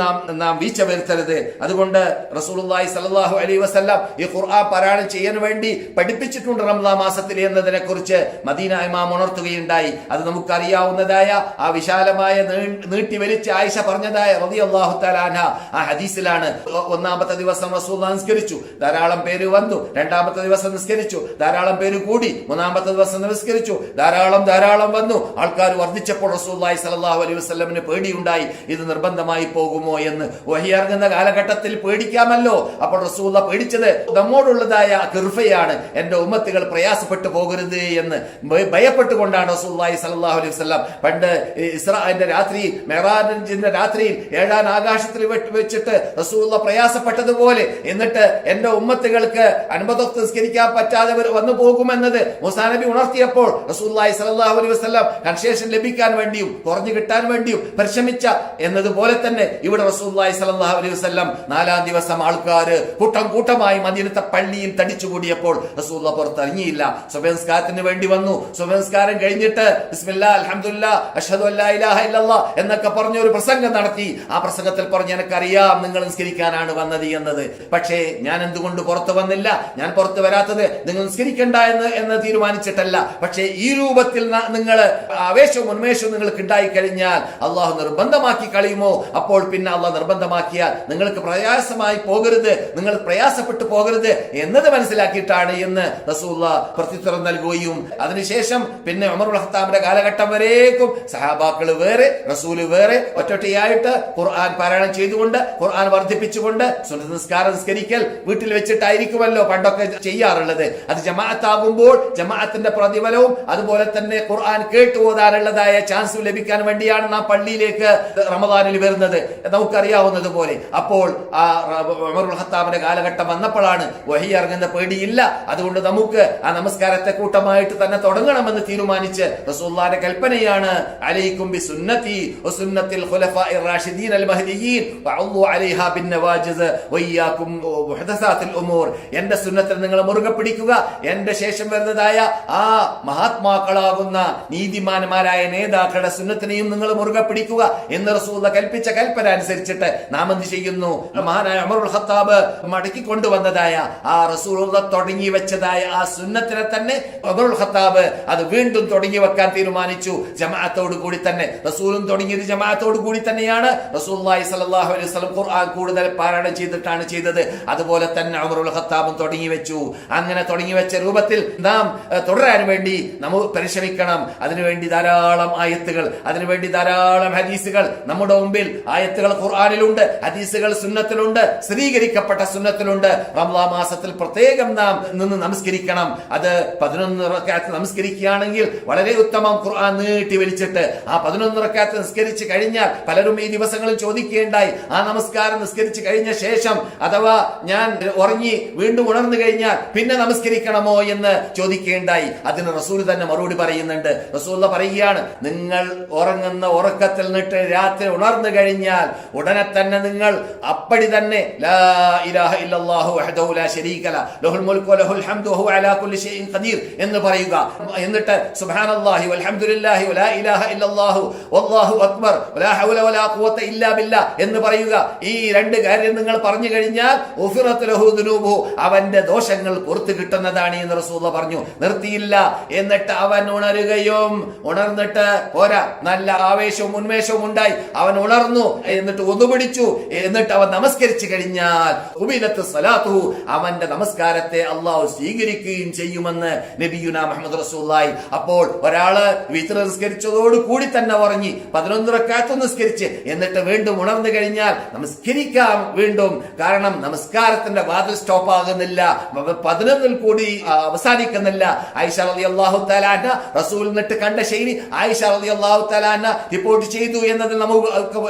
നാം വീഴ്ച വരുത്തരുത്. അതുകൊണ്ട് റസൂലുള്ളാഹി സ്വല്ലല്ലാഹു അലൈഹി വസല്ലം ഈ ഖുർആൻ പാരായണം ചെയ്യാൻ വേണ്ടി പഠിപ്പിച്ചിട്ടുണ്ട് റമദാൻ മാസത്തിൽ എന്നതിനെ കുറിച്ച് മദീന ഇമാം ഉണർത്തുകയുണ്ടായി. അത് നമുക്കറിയാവുന്നതായ ആ വിശാലമായ നീട്ടി വലിച്ച് ആയിഷ പറഞ്ഞതായ റളിയല്ലാഹു തആല അൻഹ ആ ഹദീസിലാണ്. ഒന്നാമത്തെ ദിവസം റസൂലുള്ളാഹി നിസ്കരിച്ചു, ധാരാളം പേര് വന്നു. രണ്ടാമത്തെ ദിവസം നിസ്കരിച്ചു, ധാരാളം പേര് കൂടി. മൂന്നാമത്തെ ദിവസം നിസ്കരിച്ചു, ധാരാളം വന്നു. ആൾക്കാർ വർദ്ധിച്ചപ്പോൾ റസൂലുള്ളാഹി സ്വല്ലല്ലാഹു അലൈഹി വസല്ലമിന് പേടിയുണ്ടായി, ഇത് നിർബന്ധമായി പോകുമോ എന്ന്. വഹി ഇറങ്ങുന്ന കാലഘട്ടത്തിൽ പേടിക്കാമല്ലോ. അപ്പോൾ റസൂലുള്ള പേടിച്ചത് നമ്മോടുള്ളതായ കിർഫയാണ്, എന്റെ ഉമ്മത്തുകൾ പ്രയാസപ്പെട്ടു പോകരുത് എന്ന് ഭയപ്പെട്ടുകൊണ്ടാണ് റസൂലുള്ളാഹി സ്വല്ലല്ലാഹു അലൈഹി വസല്ലം പണ്ട് ഇസ്രാഇന്റെ രാത്രി, മെഹ്റാജിന്റെ രാത്രിയിൽ 7-ാം ആകാശത്തിൽ വെച്ചിട്ട് റസൂലുള്ള പ്രയാസപ്പെട്ടതുപോലെ, എന്നിട്ട് എന്റെ ഉമ്മത്തുകൾക്ക് അനുബന്ധ നിസ്കരിക്കാൻ പറ്റാതെ വന്നു പോകുമെന്നത് മൂസാ നബി ഉണർത്തിയപ്പോൾ റസൂലുള്ളാഹി സ്വല്ലല്ലാഹു അലൈഹി വസല്ലം കൺസേഷൻ ലഭിക്കാൻ വേണ്ടിയും കുറഞ്ഞു കിട്ടാൻ വേണ്ടിയും പരിശ്രമിച്ച എന്നതുപോലെ തന്നെ ഇവിടെ റസൂലുള്ളാഹി സ്വല്ലല്ലാഹു അലൈഹി വസല്ലം 4-ാം ദിവസം ആൾക്കാര് കൂട്ടമായി മദീനത്തെ പള്ളിയിൽ തടിച്ചുകൂടിയപ്പോൾ റസൂലുള്ള പുറത്തിറങ്ങിയില്ല. സുബഹി വേണ്ടി വന്നു. സുബഹി കഴിഞ്ഞിട്ട് ബിസ്മില്ലാഹ് അൽഹംദുലില്ലാഹ് അഷ്ഹദു അല്ലാ ഇലാഹ ഇല്ലല്ലാഹ് എന്നൊക്കെ പറഞ്ഞ ഒരു പ്രസംഗം നടത്തി. ആ പ്രസംഗത്തിൽ പറഞ്ഞു, എനിക്കറിയാം നിങ്ങൾ നിസ്കരിക്കാനാണ് വന്നത് എന്നത്, പക്ഷേ ഞാൻ എന്തുകൊണ്ട് പുറത്തു വന്നില്ല? ഞാൻ പുറത്തു വരാത്തത് നിങ്ങൾ നിസ്കരിക്കണ്ട എന്ന് തീരുമാനിച്ചിട്ടല്ല, പക്ഷേ ഈ രൂപത്തിൽ നിങ്ങൾ ആവേശവും ഉന്മേഷവും നിങ്ങൾക്ക് ഉണ്ടായി കഴിഞ്ഞാൽ അള്ളാഹു നിർബന്ധമാക്കി കളയുമോ? അപ്പോൾ പിന്നെ അള്ളാഹു നിർബന്ധമാക്കിയാൽ നിങ്ങൾക്ക് പ്രയാസമായി പോകരുത്, നിങ്ങൾ പ്രയാസപ്പെട്ടു പോകരുത് എന്നത് മനസ്സിലാക്കിയിട്ടാണ് എന്ന് റസൂലുള്ളാഹി പ്രത്യുത്തരം നൽകുകയും അതിനുശേഷം പിന്നെ ഉമർ ഇബ്നുൽ ഖത്താബിന്റെ കാലഘട്ടം വരേക്കും സഹാബാക്കൾ വേറെ, റസൂല് വേറെ, ഒറ്റൊറ്റയായിട്ട് ഖുർആൻ പാരായണം ചെയ്തുകൊണ്ട്, ഖുർആൻ വർദ്ധിപ്പിച്ചുകൊണ്ട് സുന്നത്ത് നിസ്കാരം നിസ്കരിക്കൽ വീട്ടിൽ വെച്ചിട്ടായിരിക്കുമല്ലോ പണ്ടൊക്കെ ചെയ്യാറുള്ളത്. അത് ജമാഅത്താകുമ്പോൾ ജമാഅത്തിന്റെ പ്രതിഫലവും അതുപോലെ തന്നെ ഖുർആൻ കേട്ടു ഓതാനുള്ളതായ ചാൻസ് ലഭിക്കാൻ വേണ്ടിയാണ് നാം പള്ളിയിലേക്ക് റമദാനിൽ വരുന്നത്, നമുക്കറിയാവുന്നതുപോലെ. അപ്പോൾ ആ ഉമർ ഇബ്നുൽ ഖത്താബിന്റെ കാലഘട്ടം വന്നപ്പോഴാണ് വഹി ഇറങ്ങുന്ന പേടിയില്ല, അതുകൊണ്ട് നമുക്ക് ആ നമസ്കാരത്തെ കൂട്ടമായിട്ട് തന്നെ തുടങ്ങണമെന്ന് തീരുമാനിച്ച് റസൂലുള്ളാഹിന്റെ കൽപ്പനയാണ്, അലൈക്കും ബിസുന്നതി വസുന്നത്തിൽ ഖുലഫാഇർ റാഷിദീൻ അൽ മഹ്ദിയീൻ വഅള്ളു അലൈഹാ ബിന്നവാജിസ് വഇയ്യാകും മുഹ്ദസാത്തിൽ ഉമൂർ. എന്റെ സുന്നത്തിൽ നിങ്ങൾ മുറുകെ പിടിക്കുക, എന്റെ ശേഷം വരുന്നതായ ആ മഹാത്മാക്കളാകുന്ന നീതിമാന്മാരായ നേതാക്കളുടെ സുന്നത്തിനെയും നിങ്ങൾ മുറുകെ പിടിക്കുക എന്ന് റസൂലുള്ളാഹി കൽപ്പിച്ച കൽപ്പന അനുസരിച്ചിട്ട് നാം എന്ത് ചെയ്യുന്നു? മഹാനായ ഉമർ ഇബ്നുൽ ഖത്താബ് മടക്കി കൊണ്ടുവന്നതായ ആ റസൂലുള്ളാഹി തുടങ്ങി വെച്ചതായ ആ സുന്നത്തിനെ തന്നെ ഉമർ ഇബ്നുൽ ഖത്താബ് അത് വീണ്ടും തുടങ്ങി വെക്കാൻ തീരുമാനിച്ചു. ജമാഅത്തോടു കൂടി തന്നെ, റസൂലും തുടങ്ങിയത് ജമാഅത്തോടു കൂടി തന്നെയാണ്. റസൂലുള്ളാഹി സ്വല്ലല്ലാഹു അലൈഹി വസല്ലം ഖുർആൻ കൂടുതൽ പാരായണം ചെയ്തിട്ടാണ് ചെയ്തത്. അതുപോലെ തന്നെ ഉമർ ഇബ്നുൽ ഖത്താബും തുടങ്ങി വെച്ചു. അങ്ങനെ തുടങ്ങി വെച്ച രൂപത്തിൽ നാം തുടരാൻ വേണ്ടി നമുക്ക് പരിശ്രമിക്കണം. അതിനുവേണ്ടി ധാരാളം ആയത്തുകൾ, അതിനുവേണ്ടി ധാരാളം ഹദീസുകൾ നമ്മുടെ മുമ്പിൽ. ആയത്തുകൾ ഖുർആനിലുണ്ട്, ഹദീസുകൾ സുന്നത്തിലുണ്ട്, സ്ഥിരീകരിക്കപ്പെട്ട സുന്നത്തിലുണ്ട്. റമദാൻ മാസത്തിൽ പ്രത്യേകം നാം നിന്ന് നമസ്കരിക്കണം. അത് 11 റക്അത്ത് നമസ്കരിക്കുകയാണെങ്കിൽ വളരെ ഉത്തമം. ഖുർആൻ നീട്ടി വലിച്ചിട്ട് ആ 11 റക്അത്ത് നിസ്കരിച്ച് കഴിഞ്ഞാൽ പലരും ഈ ദിവസങ്ങളിൽ ചോദിക്കേണ്ടായി, ആ നമസ്കാരം നിസ്കരിച്ച് കഴിഞ്ഞ ശേഷം അഥവാ ഞാൻ ഉറങ്ങി വീണ്ടും ഉണർന്നു കഴിഞ്ഞാൽ പിന്നെ നമസ്കരിക്കണമോ എന്ന് ചോദിക്കേണ്ടായി. അതിന് റസൂൽ തന്നെ മറുപടി പറയുന്നുണ്ട്. റസൂൽ പറയുകയാണ്, നിങ്ങൾ ഉറങ്ങുന്ന ഉറക്കത്തിൽ നിന്നിട്ട് രാത്രി ഉണർന്നു കഴിഞ്ഞാൽ ഉടനെ തന്നെ നിങ്ങൾ അപ്പടി തന്നെ ലാ ഇലാഹ ഇല്ലല്ലാഹു വഹ്ദഹു ലാ ശരീക ലഹു ലഹുൽ മുൽക്കു വലഹുൽ ഹംദു വഹുവ അലാ കുല്ലി ഷൈഇൻ ഖദീർ എന്ന് പറയുക. എന്നിട്ട് സുബ്ഹാനല്ലാഹി വൽഹംദുലില്ലാഹി വലാ ഇലാഹ ഇല്ലല്ലാഹു വല്ലാഹു അക്ബർ വലാ ഹൗല വലാ ഖുവത ഇല്ലാ ബില്ലാഹ് എന്ന് പറയുക. ഈ രണ്ട് കാര്യം നിങ്ങൾ പറഞ്ഞു കഴിഞ്ഞാൽ ഉഫിറത് ലഹു ദുനൂബുഹു, അവന്റെ ദോഷങ്ങൾ പുറത്തു കിട്ടുന്നതാണ് എന്ന് റസൂലുള്ളാഹി പറഞ്ഞു. നിർത്തിയില്ല. എന്നിട്ട് അവൻ ഉണരുകയും, ഉണർന്നിട്ട് പോരാ, നല്ല ആവേശവും ഉന്മേഷവും ഉണ്ടായി. അവൻ ഉണർന്നു, എന്നിട്ട് ഒന്നുപിടിച്ചു, എന്നിട്ട് അവൻ നമസ്കരിച്ചു കഴിഞ്ഞാൽ ഉബിലത്ത് സ്വലാത്തുഹു, അവന്റെ നമസ്കാരത്തെ അള്ളാഹു സ്വീകരിക്കുകയും ചെയ്യുമെന്ന് നബിയുനാ മുഹമ്മദ് റസൂലുള്ളാഹി. അപ്പോൾ ഒരാള് വിത്ർ നിസ്കരിച്ചതോട് കൂടി തന്നെ ഉറങ്ങി 11 റക്അത്ത് നിസ്കരിച്ച് എന്നിട്ട് വീണ്ടും ഉണർന്നു കഴിഞ്ഞാൽ നമസ്കരിക്കാം വീണ്ടും. കാരണം നമസ്കാരത്തിന്റെ വാതിൽ സ്റ്റോപ്പ് ആകുന്നില്ല, 11 കൂടി അവസാനിക്കുന്നില്ല. ആയിഷ റളിയല്ലാഹു തആല അൻഹ റസൂൽ എന്നിട്ട് കണ്ട ശൈലി ആയിഷ റളിയല്ലാഹു തആല അൻഹ റിപ്പോർട്ട് ചെയ്തു എന്നതിൽ നമുക്ക്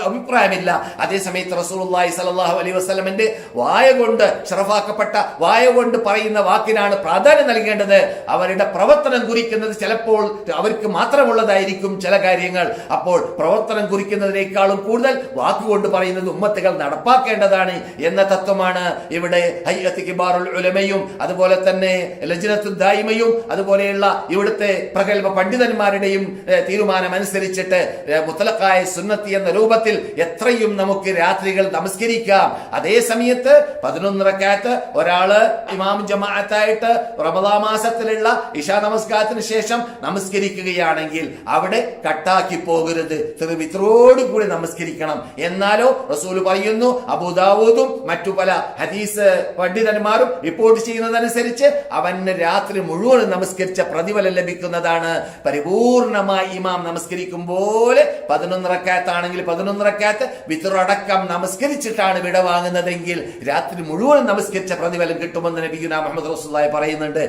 അഭിപ്രായമില്ല. അതേസമയത്ത് റസൂലുള്ളാഹി സ്വല്ലല്ലാഹു അലൈഹി വസല്ലമിന്റെ വായ കൊണ്ട്, ശറഫാക്കപ്പെട്ട വായ കൊണ്ട് പറയുന്ന വാക്കിനാണ് പ്രാധാന്യം നൽകേണ്ടത്. അവരുടെ പ്രവർത്തനം കുറിക്കുന്നത് ചിലപ്പോൾ അവർക്ക് മാത്രമുള്ളതായിരിക്കും ചില കാര്യങ്ങൾ. അപ്പോൾ പ്രവർത്തനം കുറിക്കുന്നതിനേക്കാളും കൂടുതൽ വാക്കുകൊണ്ട് പറയുന്നത് ഉമ്മത്തുകൾ നടപ്പാക്കേണ്ടതാണ് എന്ന തത്വമാണ് ഇവിടെ ഹയ്യത്ത് കിബാറുൽ ഉലമയും അതുപോലെ തന്നെ ലജ്നത്തുൽ ദായിമയും അതുപോലെയുള്ള ഇവിടുത്തെ പ്രഗൽഭ പണ്ഡിതന്മാരുടെയും തീരുമാനം അനുസരിച്ചിട്ട് മുത്തലഖായ സുന്നത്തി എന്ന രൂപത്തിൽ എത്രയും നമുക്ക് രാത്രികൾ നമസ്കരിക്കാം. അതേ സമയത്ത് 11 റക്അത്ത് ഒരാള് ഇമാം ജമാഅത്തായിട്ട് റമദാൻ മാസത്തിലുള്ള ഇശാ നമസ്കാരത്തിന് ശേഷം നമസ്കരിക്കുകയാണെങ്കിൽ അവിടെ കട്ടാക്കി പോകരുത്, വിത്രോട് കൂടി നമസ്കരിക്കണം. എന്നാലോ റസൂൽ പറയുന്നു, അബൂദാവൂദും മറ്റു പല ഹദീസ് പണ്ഡിതന്മാരും റിപ്പോർട്ട് ചെയ്യുന്നതനുസരിച്ച് അവന് രാത്രി മുഴുവൻ നമസ്കരിച്ച പ്രതിഫലം ലഭിക്കുന്നതാണ്. പരിപൂർണമായി ഇമാം നമസ്കരിക്കും പോലെ പറഞ്ഞതുപോലെ 11 റക്അത്താണെങ്കിൽ 11 റക്അത്ത് വിത്റടക്കം നമസ്കരിച്ചിട്ടാണ് വിട വാങ്ങുന്നതെങ്കിൽ രാത്രി മുഴുവൻ നമസ്കരിച്ച പ്രതിഫലം കിട്ടുമെന്ന് നബിയുനാ മുഹമ്മദ് റസൂലുള്ളാഹി പറയുന്നുണ്ട്.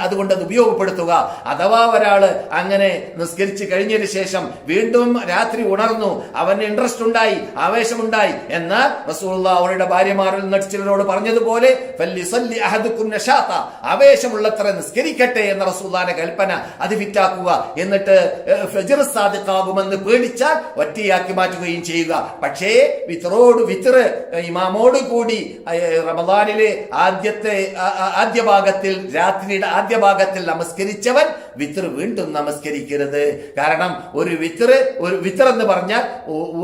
അതുകൊണ്ട് അത് ഉപയോഗപ്പെടുത്തുക. അഥവാ ഒരാള് അങ്ങനെ നിസ്കരിച്ച് കഴിഞ്ഞതിന് ശേഷം വീണ്ടും രാത്രി ഉണർന്നു, അവന് ഇൻട്രസ്റ്റ് ഉണ്ടായി, ആവേശമുണ്ടായി, എന്നാൽ റസൂലുള്ളാഹി അവരുടെ ഭാര്യമാരിൽ നിന്ന് ചിലരോട് പറഞ്ഞതുപോലെ ഫല്ലിസല്ലി അഹദുക്കും നശാത, ആവേശമുള്ളത്ര നിസ്കരിക്കട്ടെ എന്ന റസൂലുള്ളാഹിന്റെ കൽപ്പന അത് ഫിറ്റാക്കുക. എന്നിട്ട് ഫജ്ർ സാദിഖാകുമെന്ന് പേടിച്ചാൽ ഒറ്റയാക്കി മാറ്റുകയും ചെയ്യുക. പക്ഷേ വിത്ർ ഇമാമോട് കൂടി റമദാനിലെ ആദ്യ ഭാഗത്തിൽ, രാത്രിയുടെ ആദ്യ ഭാഗത്തിൽ നമസ്കരിച്ചവൻ വിത്ർ വീണ്ടും നമസ്കരിക്കരുത്. കാരണം ഒരു വിത്ർ എന്ന് പറഞ്ഞാൽ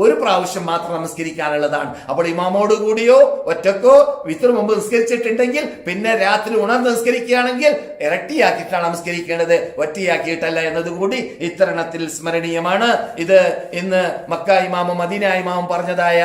ഒരു പ്രാവശ്യം മാത്രം നമസ്കരിക്കാനുള്ളതാണ്. അപ്പോൾ ഇമാമോട് കൂടിയോ ഒറ്റക്കോ വിത്ർ മുമ്പ് നിസ്കരിച്ചിട്ടുണ്ടെങ്കിൽ പിന്നെ രാത്രി ഉണർന്ന് നിസ്കരിക്കുകയാണെങ്കിൽ ഇരട്ടിയാക്കിയിട്ടാണ് നമസ്കരിക്കേണ്ടത്, ഒറ്റയാക്കിയിട്ടല്ല എന്നതുകൂടി ഇത്തരണത്തിൽ സ്മരണീയമാണ്. ഇത് ഇന്ന് മക്ക ഇമാമും മദീന ഇമാമും പറഞ്ഞതായ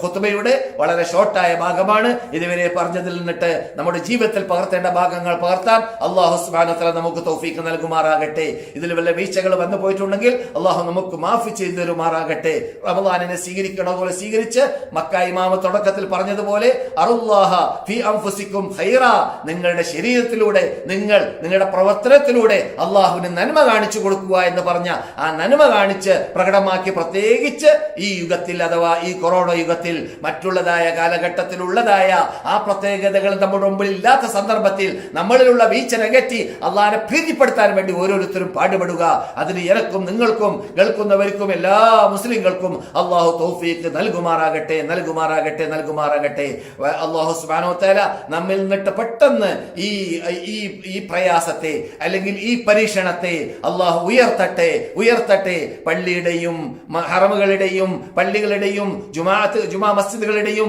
ഖുത്ബയുടെ വളരെ ഷോർട്ടായ ഭാഗമാണ്. ഇതുവരെ പറഞ്ഞതിൽ നിന്നിട്ട് നമ്മുടെ ജീവിതത്തിൽ പകർത്തേണ്ട ഭാഗങ്ങൾ പകർത്താൻ അല്ലാഹു സുബ്ഹാനഹു വ തആല നമുക്ക് തൗഫീഖ് നൽകുമാറാകട്ടെ. ഇതിൽ വല്ല വീഴ്ചകൾ വന്നു പോയിട്ടുണ്ടെങ്കിൽ അല്ലാഹു നമുക്ക് മാഫി ചെയ്തു തരുമാറാകട്ടെ. റമദാനിനെ സ്വീകരിക്കണതുപോലെ സ്വീകരിച്ച് മക്ക ഇമാമ തുടക്കത്തിൽ പറഞ്ഞതുപോലെ അറുല്ലാഹ ഫീ അൻഫുസിക്കും ഖൈറാ, നിങ്ങളുടെ ശരീരത്തിലൂടെ നിങ്ങളുടെ പ്രവർത്തനത്തിലൂടെ അള്ളാഹുവിന് നന്മ കാണിച്ചു കൊടുക്കുക എന്ന് പറഞ്ഞ ആ നന്മ കാണിച്ച് പ്രകടമാക്കി, പ്രത്യേകിച്ച് ഈ യുഗത്തിൽ അഥവാ ഈ കൊറോണ യുഗത്തിൽ മറ്റുള്ളതായ കാലഘട്ടത്തിലുള്ളതായ ആ പ്രത്യേകതകൾ നമ്മുടെ മുമ്പിൽ ഇല്ലാത്ത സന്ദർഭത്തിൽ നമ്മളിലുള്ള വീഴ്ച നികറ്റി അള്ളാഹിനെ പ്രീതിപ്പെടുത്താൻ വേണ്ടി ഓരോരുത്തരും പാടുപെടുക. അതിന് എനക്കും നിങ്ങൾക്കും കേൾക്കുന്നവർക്കും എല്ലാ മുസ്ലിങ്ങൾക്കും അള്ളാഹു തൗഫീഖ് നൽകുമാറാകട്ടെ. അള്ളാഹു സുബ്ഹാനഹു വ തആല നമ്മിൽ നിന്നിട്ട് പെട്ടെന്ന് ഈ പ്രയാസത്തെ അല്ലെങ്കിൽ ഈ പരീക്ഷണത്തെ അള്ളാഹു ഉയർത്തട്ടെ. പള്ളിയുടെയും ഹറമുകളുടെയും പള്ളികളുടെയും ജുമാ മസ്ജിദുകളുടെയും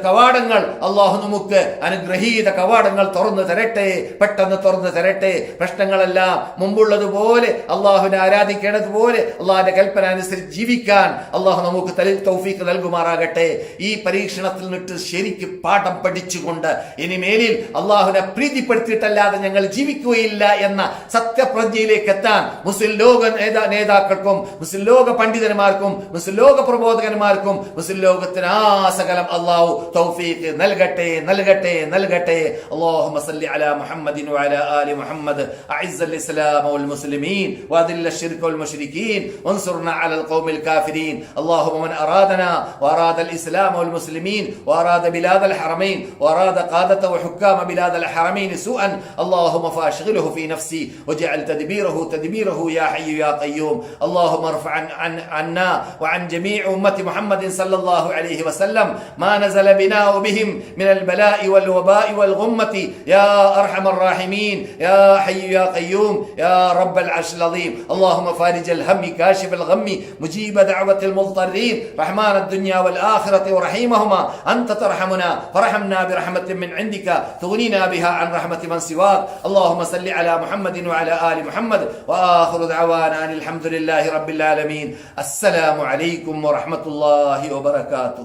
കവാടങ്ങൾ അള്ളാഹു നമുക്ക് അനുഗ്രഹീത കവാടങ്ങൾ തുറന്നു തരട്ടെ, പെട്ടെന്ന് തുറന്നു തരട്ടെ. പ്രശ്നങ്ങളെല്ലാം മുമ്പുള്ളതുപോലെ അള്ളാഹുവിനെ ആരാധിക്കേണ്ടതുപോലെ അള്ളാഹുവിന്റെ കൽപ്പന അനുസരിച്ച് ജീവിക്കാൻ അള്ളാഹു നമുക്ക് തൗഫീഖ് നൽകുമാറാകട്ടെ. ഈ പരീക്ഷണത്തിൽ നിന്നിട്ട് ശരിക്ക് പാഠം പഠിച്ചുകൊണ്ട് ഇനിമേലിൽ അള്ളാഹുവിനെ പ്രീതിപ്പെടുത്തിയിട്ടല്ലാതെ ഞങ്ങൾ ജീവിക്കുകയില്ല എന്ന സത്യപ്രജ്ഞയിലേക്ക് എത്താൻ മുസ്ലിം ലോക നേതാക്കൾക്കും മുസ്ലിം ലോക പണ്ഡിതന്മാർക്കും മുസ്ലിം ലോക പ്രബോധകന്മാർക്കും മുസ്ലിം ലോകത്തിന് സകലം അള്ളാഹു തൗഫീഖ് നൽകട്ടെ. اللهم صل على محمد وعلى آل محمد أعز الإسلام والمسلمين وأذل الشرك والمشركين وانصرنا على القوم الكافرين. اللهم من أرادنا وأراد الإسلام والمسلمين وأراد بلاد الحرمين وأراد قادة وحكام بلاد الحرمين سوءا اللهم فاشغله في نفسي وجعل تدبيره يا حي يا قيوم. اللهم ارفع عنا وعن جميع أمة محمد صلى الله عليه وسلم ما نزل بنا وبهم من البلاء والوباء والغمة يا أرحم الراحمين يا حي يا قيوم يا رب العرش العظيم. اللهم فارج الهم كاشف الغم مجيب دعوة المضطرين رحمن الدنيا والآخرة ورحيمهما أنت ترحمنا فرحمنا برحمة من عندك تغنينا بها عن رحمة من سواك. اللهم صل على محمد وعلى آل محمد وآخر دعوانا أن الحمد لله رب العالمين. السلام عليكم ورحمة الله وبركاته.